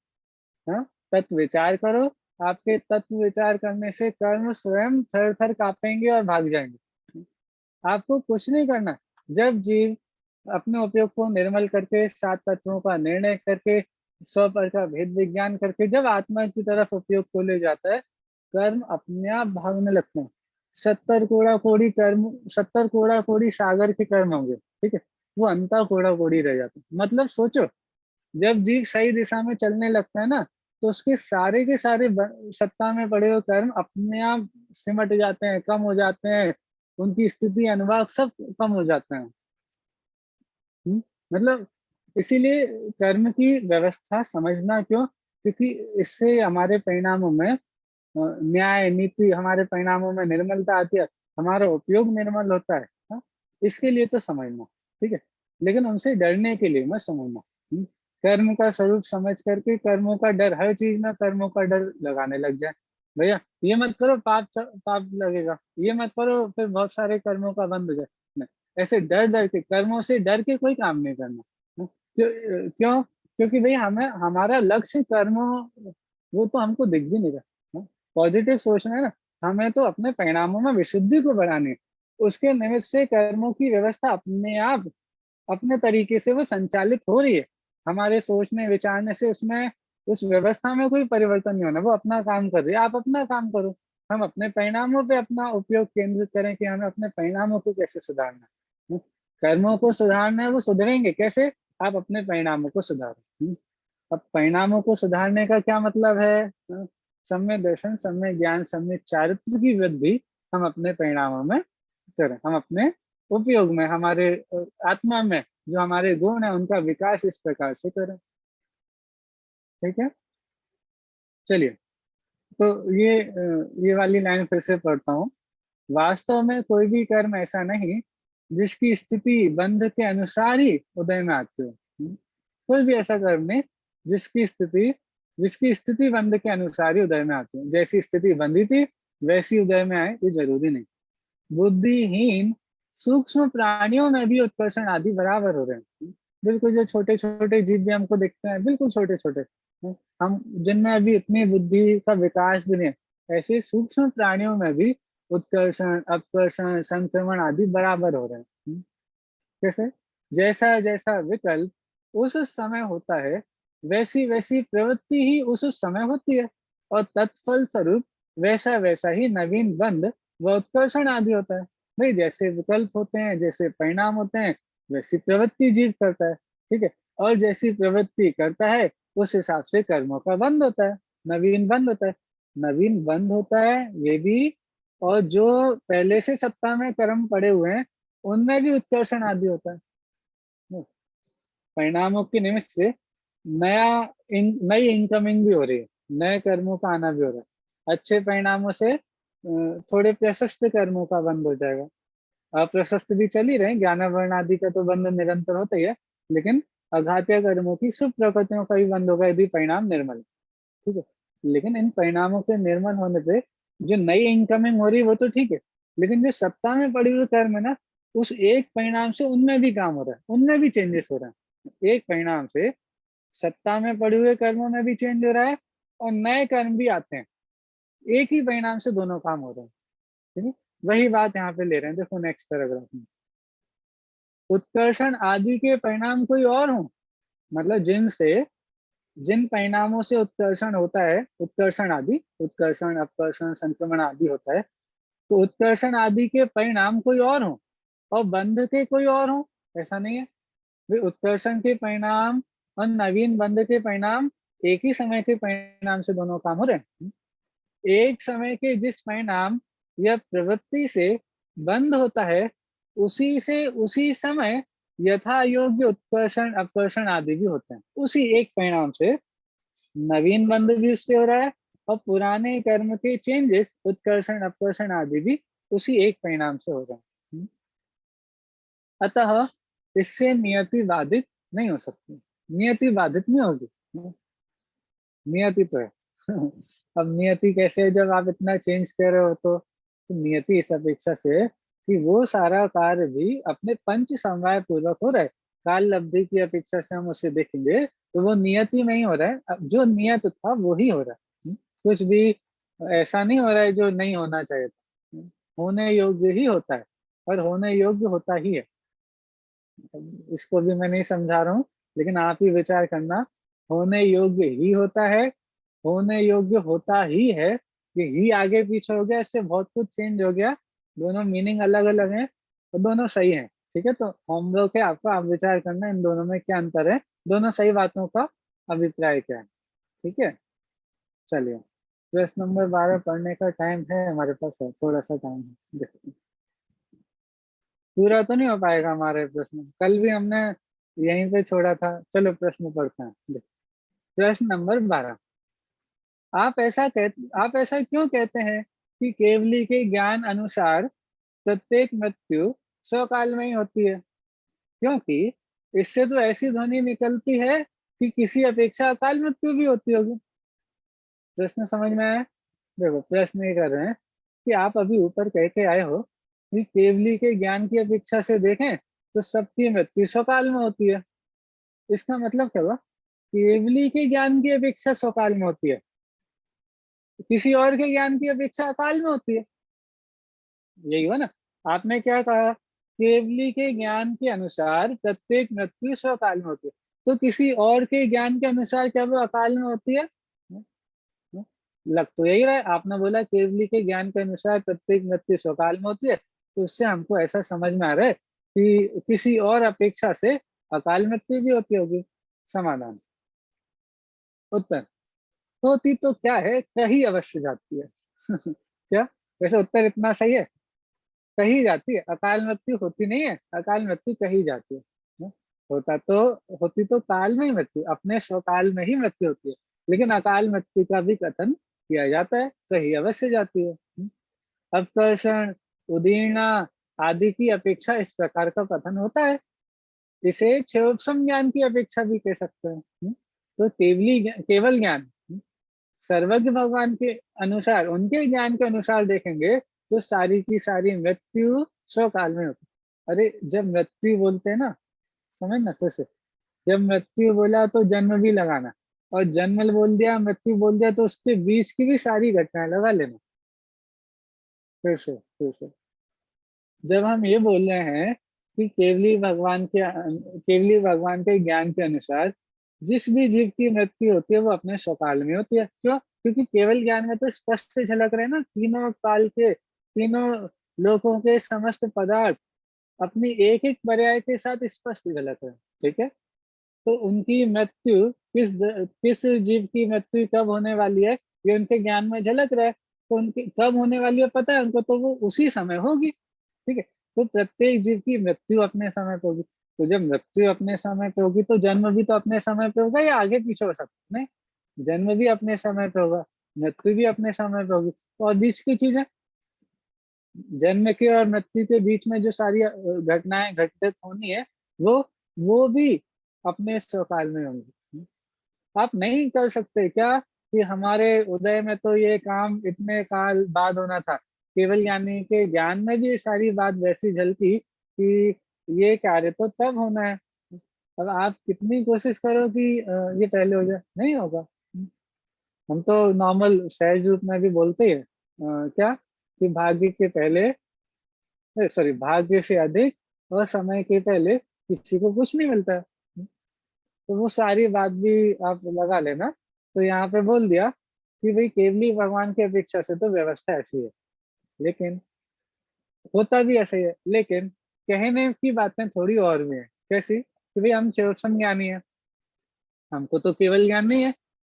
हाँ, तत्व विचार करो। आपके तत्व विचार करने से कर्म स्वयं थर थर कांपेंगे और भाग जाएंगे। आपको कुछ नहीं करना। जब जीव अपने उपयोग को निर्मल करके, 7 तत्वों का निर्णय करके, 100 पर का भेद विज्ञान करके जब आत्मा की तरफ उपयोग को ले जाता है, कर्म अपने आप भागने लगते हैं। 70 कोड़ा कोड़ी सागर के कर्म होंगे, ठीक है, वो अंता कोड़ा कोड़ी रह जाते हैं। मतलब सोचो, जब जीव सही दिशा में चलने लगता है ना, तो उसके सारे के सारे सत्ता में पड़े हुए कर्म अपने आप सिमट जाते हैं, कम हो जाते हैं, उनकी स्थिति अनुभाग सब कम हो जाते हैं। मतलब इसीलिए कर्म की व्यवस्था समझना क्यों, क्योंकि इससे हमारे परिणामों में न्याय नीति, हमारे परिणामों में निर्मलता आती है, हमारा उपयोग निर्मल होता है। हाँ? इसके लिए तो समझना, ठीक है, लेकिन उनसे डरने के लिए मत समझना। कर्म का स्वरूप समझ करके कर्मों का डर, हर चीज में कर्मों का डर लगाने लग जाए। भैया ये मत करो, पाप लगेगा, ये मत करो, फिर बहुत सारे कर्मों का बंद हो जाए। नहीं, ऐसे डर डर के, कर्मों से डर के कोई काम नहीं करना। क्यों? क्योंकि भाई हमें हमारा लक्ष्य कर्मों, वो तो हमको दिख भी नहीं रहा। पॉजिटिव सोचना है ना, हमें तो अपने परिणामों में विशुद्धि को बढ़ानी है। उसके निमित्त से कर्मों की व्यवस्था अपने आप अपने तरीके से वो संचालित हो रही है। हमारे सोचने विचारने से उसमें, उस व्यवस्था में कोई परिवर्तन नहीं होना, वो अपना काम कर रही है, आप अपना काम करो। हम अपने परिणामों पे अपना उपयोग केंद्रित करें कि हमें अपने परिणामों को कैसे सुधारना है। कर्मों को सुधारना है, वो सुधरेंगे कैसे? आप अपने परिणामों को सुधारो। अब परिणामों को सुधारने का क्या मतलब है? सम्यक दर्शन, सम्यक ज्ञान, सम्यक चारित्र की वृद्धि हम अपने परिणामों में करें, हम अपने उपयोग में, हमारे आत्मा में जो हमारे गुण है उनका विकास इस प्रकार से करें। ठीक है, चलिए, तो ये वाली लाइन फिर से पढ़ता हूँ। वास्तव में कोई भी कर्म ऐसा नहीं जिसकी स्थिति बंध के अनुसार ही उदय में आती हो। कोई भी ऐसा कर्म नहीं जिसकी स्थिति बंध के अनुसार ही उदय में आती है। जैसी स्थिति बंधी थी वैसी उदय में आए, ये जरूरी नहीं। बुद्धिहीन सूक्ष्म प्राणियों में भी उत्कर्षण आदि बराबर हो रहे हैं। बिल्कुल जो छोटे छोटे जीव भी हमको दिखते हैं, बिल्कुल छोटे छोटे, हम जिनमें अभी इतनी बुद्धि का विकास भी नहीं है, ऐसे सूक्ष्म प्राणियों में भी उत्कर्षण, अपकर्षण, संक्रमण आदि बराबर हो रहे हैं। कैसे? जैसा जैसा विकल्प उस समय होता है, वैसी वैसी प्रवृत्ति ही उस समय होती है, और तत्फल स्वरूप वैसा वैसा ही नवीन बंध व उत्कर्षण आदि होता है। भाई जैसे विकल्प होते हैं, जैसे परिणाम होते हैं, वैसी प्रवृत्ति जीव करता है। ठीक है, और जैसी प्रवृत्ति करता है उस हिसाब से कर्मों का बंध होता है, नवीन बंध होता है। नवीन बंध होता है ये भी, और जो पहले से सत्ता में कर्म पड़े हुए हैं उनमें भी उत्कर्षण आदि होता है। परिणामों के निमित्त से नई इनकमिंग भी हो रही है, नए कर्मों का आना भी हो रहा है। अच्छे परिणामों से थोड़े प्रशस्त कर्मों का बंद हो जाएगा। अप्रशस्त भी चल ही रहे, ज्ञान वर्ण आदि का तो बंद निरंतर होता ही है, लेकिन अघातीय कर्मों की शुभ प्रकृतियों का भी बंद होगा यदि परिणाम निर्मल है। ठीक है, लेकिन इन परिणामों के निर्मल होने पे जो नई इनकमिंग हो रही है वो तो ठीक है, लेकिन जो सत्ता में पड़ी हुई कर्म है ना, उस एक परिणाम से उनमें भी काम हो रहा है, उनमें भी चेंजेस हो रहे हैं। एक परिणाम से सत्ता में पड़े हुए कर्मों में भी चेंज हो रहा है और नए कर्म भी आते हैं। एक ही परिणाम से दोनों काम हो रहे हैं। ठीक है, वही बात यहाँ पे ले रहे हैं। देखो नेक्स्ट पैराग्राफ में, उत्कर्षण आदि के परिणाम कोई और हो, मतलब जिन परिणामों से उत्कर्षण होता है, उत्कर्षण आदि, उत्कर्षण, अपकर्षण, संक्रमण आदि होता है, तो उत्कर्षण आदि के परिणाम कोई और हो और बंध के कोई और हो, ऐसा नहीं है। वे उत्कर्षण के परिणाम और नवीन बंध के परिणाम एक ही समय के परिणाम से दोनों काम हो रहे हैं। एक समय के जिस परिणाम या प्रवृत्ति से बंध होता है, उसी से उसी समय यथा योग्य उत्कर्षण, अपकर्षण आदि भी होते हैं। उसी एक परिणाम से नवीन बंध भी उससे हो रहा है और पुराने कर्म के चेंजेस, उत्कर्षण, अपकर्षण आदि भी उसी एक परिणाम से हो रहे हैं। अतः इससे नियति बाधित नहीं हो सकती। नियति बाधित नहीं होगी, नियति तो है। अब नियति कैसे है, जब आप इतना चेंज कर रहे हो तो नियति इस अपेक्षा से कि वो सारा कार्य भी अपने पंच समवाय पूर्वक हो रहा है। काल लब्धि की अपेक्षा से हम उसे देखेंगे तो वो नियति में ही हो रहा है। अब जो नियत था वो ही हो रहा है, कुछ भी ऐसा नहीं हो रहा है जो नहीं होना चाहिए था। होने योग्य ही होता है और होने योग्य होता ही है। इसको भी मैं नहीं समझा रहा हूँ, लेकिन आप ही विचार करना। होने योग्य ही होता है, होने योग्य होता ही है, कि ही आगे पीछे हो गया, इससे बहुत कुछ चेंज हो गया। दोनों मीनिंग अलग अलग हैं और दोनों सही हैं। ठीक है, तो होमवर्क है आपका, आप विचार करना इन दोनों में क्या अंतर है, दोनों सही बातों का अभिप्राय क्या है। ठीक है, चलिए प्रश्न नंबर 12 पढ़ने का टाइम है हमारे पास, है थोड़ा सा टाइम है, देखते हैं। पूरा तो नहीं हो पाएगा हमारे प्रश्न, कल भी हमने यहीं पे छोड़ा था। चलो प्रश्न पढ़ते हैं। प्रश्न नंबर 12, आप ऐसा क्यों कहते हैं कि केवली के ज्ञान अनुसार प्रत्येक मृत्यु स्वकाल में ही होती है, क्योंकि इससे तो ऐसी ध्वनि निकलती है कि किसी अपेक्षा अकाल मृत्यु भी होती होगी। प्रश्न समझ में आया? देखो प्रश्न ये कर रहे हैं कि आप अभी ऊपर कह के आए हो कि केवली के ज्ञान की अपेक्षा से देखें तो सबकी मृत्यु स्वकाल में होती है। इसका मतलब क्या हुआ? केवली के ज्ञान की अपेक्षा स्वकाल में होती है, किसी और के ज्ञान की अपेक्षा अकाल में होती है, यही हुआ ना। आपने क्या कहा? केवली के ज्ञान के अनुसार प्रत्येक मृत्यु स्वकाल में होती है, तो किसी और के ज्ञान के अनुसार क्या वो अकाल में होती है? लग तो यही रहा है, आपने बोला केवली के ज्ञान के अनुसार प्रत्येक मृत्यु स्वकाल में होती है, तो उससे हमको ऐसा समझ में आ रहा है कि किसी और अपेक्षा से अकाल मृत्यु भी होती होगी। समाधान, उत्तर, होती तो क्या है, कहीं अवश्य जाती है। क्या वैसे उत्तर इतना सही है? कहीं जाती है, अकाल मृत्यु होती नहीं है, अकाल मृत्यु कहीं जाती है। न? होती तो काल में ही मृत्यु, अपने स्वकाल में ही मृत्यु होती है, लेकिन अकाल मृत्यु का भी कथन किया जाता है, कहीं अवश्य जाती है। अवकर्षण, उदीर्णा आदि की अपेक्षा इस प्रकार का कथन होता है, इसे क्षयोपम ज्ञान की अपेक्षा भी कह सकते हैं। तो केवल ज्ञान, सर्वज्ञ भगवान के अनुसार, उनके ज्ञान के अनुसार देखेंगे तो सारी की सारी मृत्यु स्वकाल में होती। अरे जब मृत्यु बोलते हैं ना, समझ ना फिर से, जब मृत्यु बोला तो जन्म भी लगाना, और जन्म बोल दिया, मृत्यु बोल दिया, तो उसके बीच की भी सारी घटनाएं लगा लेना। फिर से जब हम ये बोल रहे हैं कि केवली भगवान के ज्ञान के अनुसार जिस भी जीव की मृत्यु होती है वो अपने स्वकाल में होती है। क्यों? क्योंकि केवल ज्ञान में तो स्पष्ट झलक रहे ना, तीनों काल के, तीनों लोकों के समस्त पदार्थ अपनी एक एक पर्याय के साथ स्पष्ट झलक रहे। ठीक है, तो उनकी मृत्यु किस जीव की मृत्यु कब होने वाली है ये उनके ज्ञान में झलक रहा है, तो उनकी कब होने वाली है पता है उनको, तो वो उसी समय होगी। ठीक है, तो प्रत्येक जीव की मृत्यु अपने समय पे होगी, तो जब मृत्यु अपने समय पे होगी तो जन्म भी तो अपने समय पे होगा, या आगे पीछे हो सकता? नहीं, जन्म भी अपने समय पे होगा, मृत्यु भी अपने समय पे होगी, तो और बीच की चीजें, जन्म के और मृत्यु के बीच में जो सारी घटनाएं घटित होनी है वो भी अपने स्वकाल में होंगी। आप नहीं कर सकते क्या कि हमारे उदय में तो ये काम इतने काल बाद होना था, केवल ज्ञानी के ज्ञान में भी ये सारी बात वैसी झलकी कि ये कार्य तो तब होना है। अब आप कितनी कोशिश करो कि ये पहले हो जाए, नहीं होगा। हम तो नॉर्मल सहज रूप में भी बोलते हैं क्या कि भाग्य के पहले, सॉरी, भाग्य से अधिक और समय के पहले किसी को कुछ नहीं मिलता है। तो वो सारी बात भी आप लगा लेना। तो यहाँ पे बोल दिया कि भाई केवली भगवान की अपेक्षा से तो व्यवस्था ऐसी है, लेकिन होता भी ऐसा ही है, लेकिन कहने की बातें थोड़ी और भी है। कैसी? कि भाई हम चौसम ज्ञानी है, हमको तो केवल ज्ञान नहीं है।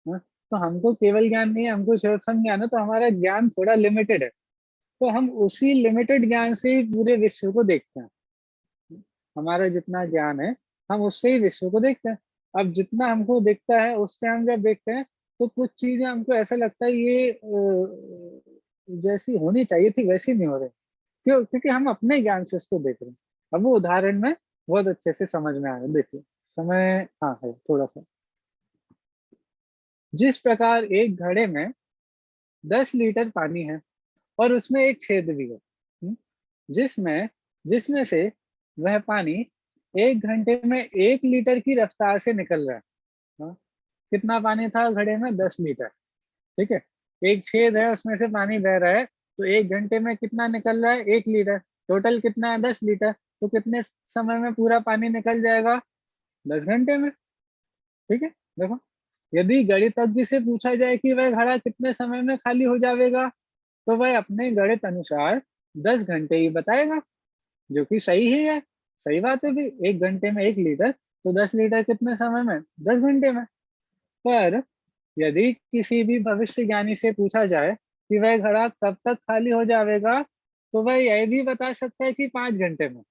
हाँ? तो हमको केवल ज्ञान नहीं है, हमको चौसम ज्ञान है, तो हमारा ज्ञान थोड़ा लिमिटेड है, तो हम उसी लिमिटेड ज्ञान से ही पूरे विश्व को देखते हैं। हमारा जितना ज्ञान है हम उससे ही विश्व को देखते हैं। अब जितना हमको दिखता है उससे हम जब देखते हैं तो कुछ चीजें हमको ऐसा लगता है ये जैसी होनी चाहिए थी वैसी नहीं हो रही। क्यों? क्योंकि हम अपने ज्ञान से उसको देख रहे हैं। अब वो उदाहरण में बहुत अच्छे से समझ में आया। देखिए समय, हाँ है थोड़ा सा। जिस प्रकार एक घड़े में 10 लीटर पानी है और उसमें एक छेद भी है, जिसमें जिसमें से वह पानी 1 घंटे में 1 लीटर की रफ्तार से निकल रहा है। हाँ? कितना पानी था घड़े में? 10 लीटर। ठीक है, एक छेद है उसमें से पानी बह रहा है, तो 1 घंटे में कितना निकल रहा है? 1 लीटर। टोटल कितना है? 10 लीटर। तो कितने समय में पूरा पानी निकल जाएगा? 10 घंटे में। ठीक है, देखो यदि गणितज्ञ से पूछा जाए कि वह घड़ा कितने समय में खाली हो जाएगा, तो वह अपने गणित अनुसार 10 घंटे ही बताएगा, जो कि सही ही है। सही बात है भी, 1 घंटे में 1 लीटर तो 10 लीटर कितने समय में? 10 घंटे में। पर यदि किसी भी भविष्य ज्ञानी से पूछा जाए कि वह घड़ा कब तक खाली हो जाएगा, तो वह यह भी बता सकता है कि 5 घंटे में।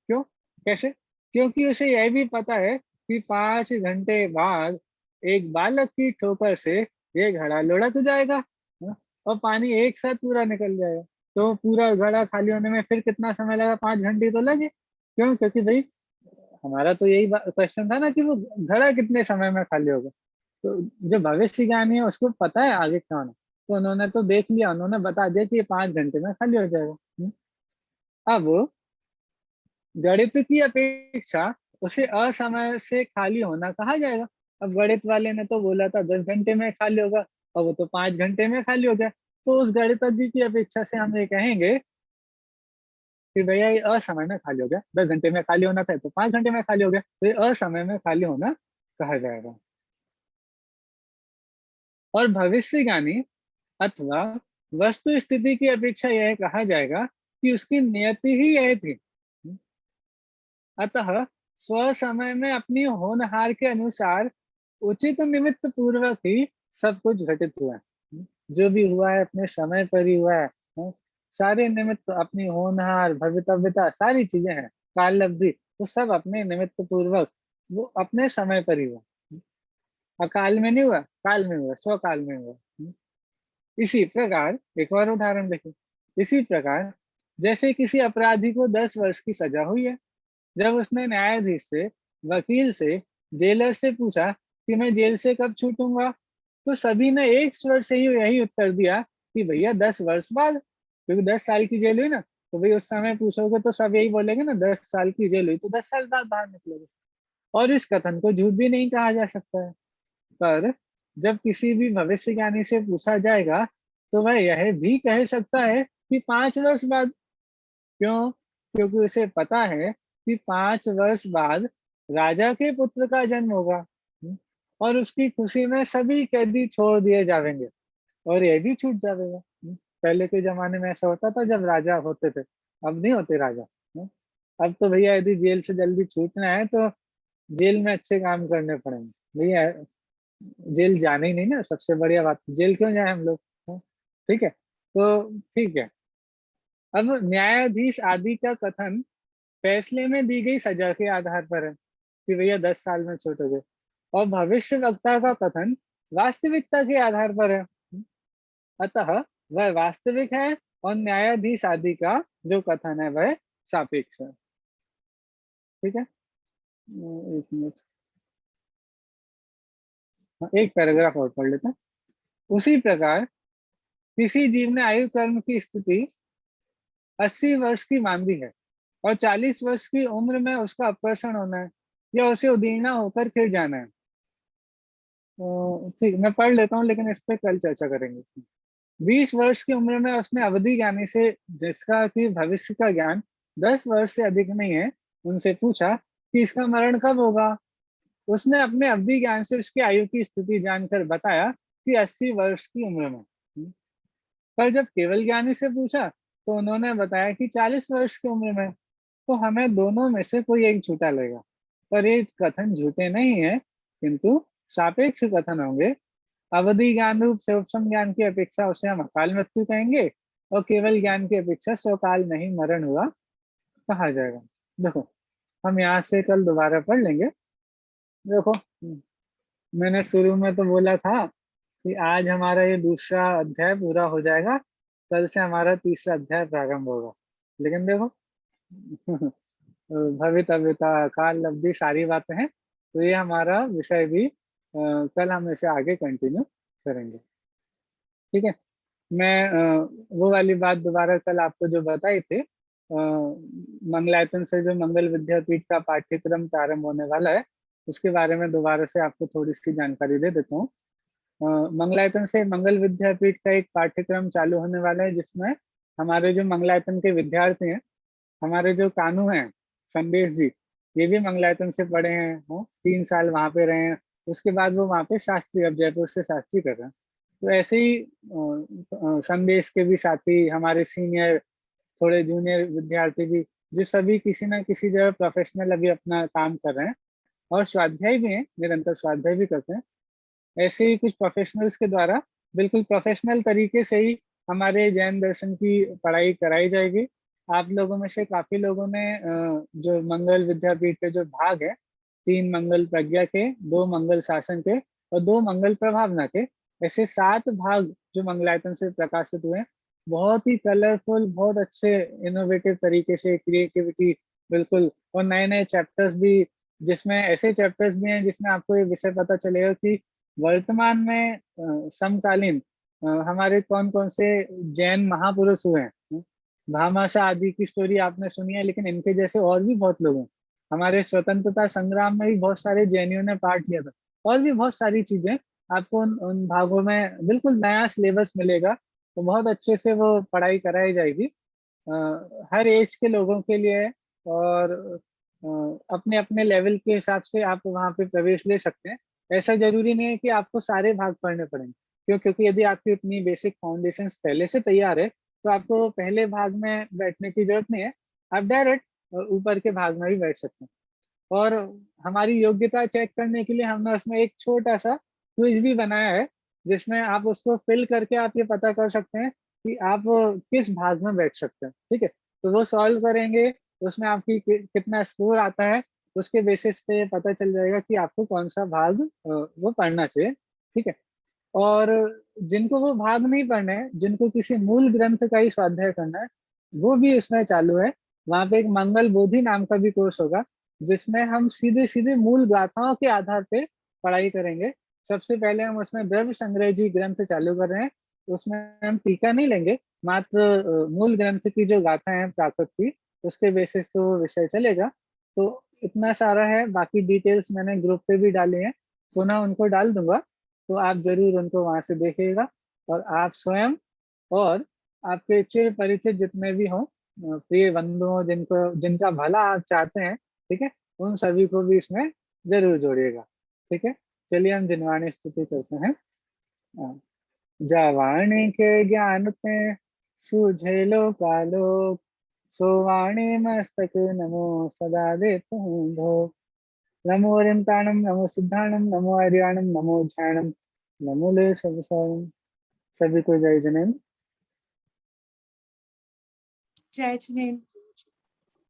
क्यों? कैसे? क्योंकि उसे यह भी पता है कि 5 घंटे बाद एक बालक की ठोकर से ये घड़ा लुढ़क जाएगा, और पानी एक साथ पूरा निकल जाएगा। तो पूरा घड़ा खाली होने में फिर कितना समय लगा? 5 घंटे तो लगे। क्यों? क्योंकि भाई हमारा तो यही क्वेश्चन था ना कि वो घड़ा कितने समय में खाली होगा। तो जो भविष्य ज्ञानी है उसको पता है आगे क्या होना, तो उन्होंने तो देख लिया, उन्होंने बता दिया कि ये 5 घंटे में खाली हो जाएगा। अब गणित की अपेक्षा उसे असमय से खाली होना कहा जाएगा। अब गणित वाले ने तो बोला था 10 घंटे में खाली होगा, और वो तो 5 घंटे में खाली हो गया। तो उस गणितज्ञ की अपेक्षा से हम ये कहेंगे कि भैया ये असमय में खाली हो गया। 10 घंटे में खाली होना था तो 5 घंटे में खाली हो गया, तो ये असमय में खाली होना कहा जाएगा। और भविष्यज्ञानी अथवा वस्तु स्थिति की अपेक्षा यह कहा जाएगा कि उसकी नियति ही यह थी। अतः स्व समय में अपनी होनहार के अनुसार उचित निमित्त पूर्वक ही सब कुछ घटित हुआ है। जो भी हुआ है अपने समय पर ही हुआ है। सारे निमित्त अपनी होनहार, भवितव्यता, सारी चीजें हैं, काल अवधि, वो सब अपने निमित्त पूर्वक वो अपने समय पर ही हुआ। अकाल में नहीं हुआ, काल में हुआ, स्वकाल में हुआ। इसी प्रकार एक और उदाहरण देखिए। इसी प्रकार जैसे किसी अपराधी को 10 वर्ष की सजा हुई है, जब उसने न्यायाधीश से, वकील से, जेलर से पूछा कि मैं जेल से कब छूटूंगा, तो सभी ने एक स्वर से ही यही उत्तर दिया कि भैया 10 वर्ष बाद। क्योंकि 10 साल की जेल हुई ना, तो भाई उस समय पूछोगे तो सब यही बोलेंगे ना, 10 साल की जेल हुई तो 10 साल बाद बाहर निकलोगे। और इस कथन को झूठ भी नहीं कहा जा सकता है। पर जब किसी भी भविष्यज्ञानी से पूछा जाएगा तो वह यह भी कह सकता है कि 5 वर्ष बाद। क्यों? क्योंकि उसे पता है कि 5 वर्ष बाद राजा के पुत्र का जन्म होगा, और उसकी खुशी में सभी कैदी छोड़ दिए जाएंगे और यह भी छूट जाएगा। पहले के जमाने में ऐसा होता था जब राजा होते थे, अब नहीं होते राजा। अब तो भैया यदि जेल से जल्दी छूटना है तो जेल में अच्छे काम करने पड़ेंगे भैया। जेल जाने ही नहीं ना, सबसे बढ़िया बात, जेल क्यों जाए हम लोग? ठीक है, तो ठीक है। अब न्यायाधीश आदि का कथन फैसले में दी गई सजा के आधार पर है कि भैया 10 साल में छूटोगे, और भविष्य वक्ता का कथन वास्तविकता के आधार पर है, अतः वह वास्तविक है, और न्यायाधीश आदि का जो कथन है वह सापेक्ष है। ठीक है, एक मिनट, एक पैराग्राफ और पढ़ लेते हैं। उसी प्रकार किसी जीव ने आयु कर्म की स्थिति 80 वर्ष की मांगी है, और 40 वर्ष की उम्र में उसका अपकर्षण होना है, या उसे उदीर्णा होकर फिर जाना है। ठीक, मैं पढ़ लेता हूँ, लेकिन इस पर कल चर्चा करेंगे। 20 वर्ष की उम्र में उसने अवधि ज्ञानी से, जिसका कि भविष्य का ज्ञान 10 वर्ष से अधिक नहीं है, उनसे पूछा कि इसका मरण कब होगा। उसने अपने अवधि ज्ञान से उसकी आयु की स्थिति जानकर बताया कि 80 वर्ष की उम्र में। पर जब केवल ज्ञानी से पूछा तो उन्होंने बताया कि 40 वर्ष की उम्र में। तो हमें दोनों में से कोई एक झूठा लगेगा, पर ये कथन झूठे नहीं है, किंतु सापेक्ष कथन होंगे। अवधि ज्ञान रूप से उपसम ज्ञान की अपेक्षा उसे हम अकाल मृत्यु कहेंगे, और केवल ज्ञान की अपेक्षा स्वकाल में ही मरण हुआ कहा जाएगा। देखो, हम यहाँ से कल दोबारा पढ़ लेंगे। देखो, मैंने शुरू में तो बोला था कि आज हमारा ये दूसरा अध्याय पूरा हो जाएगा, कल से हमारा तीसरा अध्याय प्रारंभ होगा। लेकिन देखो भवितव्यता, काल अवधि, सारी बातें हैं, तो ये हमारा विषय भी कल हम इसे आगे कंटिन्यू करेंगे। ठीक है, मैं वो वाली बात दोबारा कल आपको जो बताई थी, मंगलायतन से जो मंगल विद्यापीठ का पाठ्यक्रम प्रारंभ होने वाला है, उसके बारे में दोबारा से आपको थोड़ी सी जानकारी दे देता हूँ। मंगलायतन से मंगल विद्यापीठ का एक पाठ्यक्रम चालू होने वाला है, जिसमें हमारे जो मंगलायतन के विद्यार्थी हैं, हमारे जो कानू हैं संदेश जी, ये भी मंगलायतन से पढ़े हैं, 3 साल वहाँ पे रहे हैं। उसके बाद वो वहाँ पे शास्त्री, अब जयपुर से शास्त्री कर रहे हैं। तो ऐसे ही संदेश के भी साथी, हमारे सीनियर, थोड़े जूनियर विद्यार्थी भी, जो सभी किसी ना किसी जगह प्रोफेशनल अभी अपना काम कर रहे हैं, और स्वाध्याय भी हैं, निरंतर स्वाध्याय भी करते हैं। ऐसे ही कुछ प्रोफेशनल्स के द्वारा बिल्कुल प्रोफेशनल तरीके से ही हमारे जैन दर्शन की पढ़ाई कराई जाएगी। आप लोगों में से काफी लोगों ने जो मंगल विद्यापीठ के जो भाग है, 3 मंगल प्रज्ञा के, 2 मंगल शासन के और 2 मंगल प्रभावना के, ऐसे 7 भाग जो मंगलायतन से प्रकाशित हुए हैं, बहुत ही कलरफुल, बहुत अच्छे इनोवेटिव तरीके से, क्रिएटिविटी बिल्कुल, और नए नए चैप्टर्स भी, जिसमें ऐसे चैप्टर्स भी हैं जिसमें आपको ये विषय पता चलेगा कि वर्तमान में समकालीन हमारे कौन कौन से जैन महापुरुष हुए हैं। भामाशाह आदि की स्टोरी आपने सुनी है, लेकिन इनके जैसे और भी बहुत लोग हैं। हमारे स्वतंत्रता संग्राम में भी बहुत सारे जैनियों ने पार्ट लिया था, और भी बहुत सारी चीजें आपको उन भागों में बिल्कुल नया सिलेबस मिलेगा। तो बहुत अच्छे से वो पढ़ाई कराई जाएगी, हर एज के लोगों के लिए। और अपने अपने लेवल के हिसाब से आप वहाँ पे प्रवेश ले सकते हैं। ऐसा जरूरी नहीं है कि आपको सारे भाग पढ़ने पड़ेंगे, क्योंकि यदि आपकी उतनी बेसिक फाउंडेशन पहले से तैयार है तो आपको पहले भाग में बैठने की जरूरत नहीं है, आप डायरेक्ट ऊपर के भाग में भी बैठ सकते हैं। और हमारी योग्यता चेक करने के लिए हमने उसमें एक छोटा सा क्विज भी बनाया है, जिसमें आप उसको फिल करके आप ये पता कर सकते हैं कि आप किस भाग में बैठ सकते हैं। ठीक है, तो वो सॉल्व करेंगे, उसमें आपकी कितना स्कोर आता है, उसके बेसिस पे पता चल जाएगा कि आपको कौन सा भाग वो पढ़ना चाहिए। ठीक है, और जिनको वो भाग नहीं पढ़ना है, जिनको किसी मूल ग्रंथ का ही स्वाध्याय करना है, वो भी इसमें चालू है। वहाँ पे एक मंगल बोधि नाम का भी कोर्स होगा, जिसमें हम सीधे सीधे मूल गाथाओं के आधार पे पढ़ाई करेंगे। सबसे पहले हम उसमें द्रव्य संग्रह जी ग्रंथ चालू कर रहे हैं, उसमें हम टीका नहीं लेंगे, मात्र मूल ग्रंथ की जो गाथा है प्राकृत की, उसके बेसिस पे वो विषय चलेगा। तो इतना सारा है, बाकी डिटेल्स मैंने ग्रुप पे भी डाले हैं, पुनः उनको डाल दूंगा, तो आप जरूर उनको वहां से देखिएगा। और आप स्वयं और आपके चिर परिचित जितने भी हों, प्रिय बंधुओं, जिनका भला आप चाहते हैं, ठीक है, उन सभी को भी इसमें जरूर जोड़िएगा। ठीक है, चलिए हम जिनवाणी स्तुति करते हैं। जावाणी के ज्ञान ते सूझे लोकालोक, सोवाणी मस्तक नमो सदा देतु भोग। नमो अरियंताणम, नमो सिद्धाणम, नमो आर्याणम, नमो ध्यानम, नमो ले सबसारम। सभी को जय जनेन्द्र। जय जिनेन्द्र।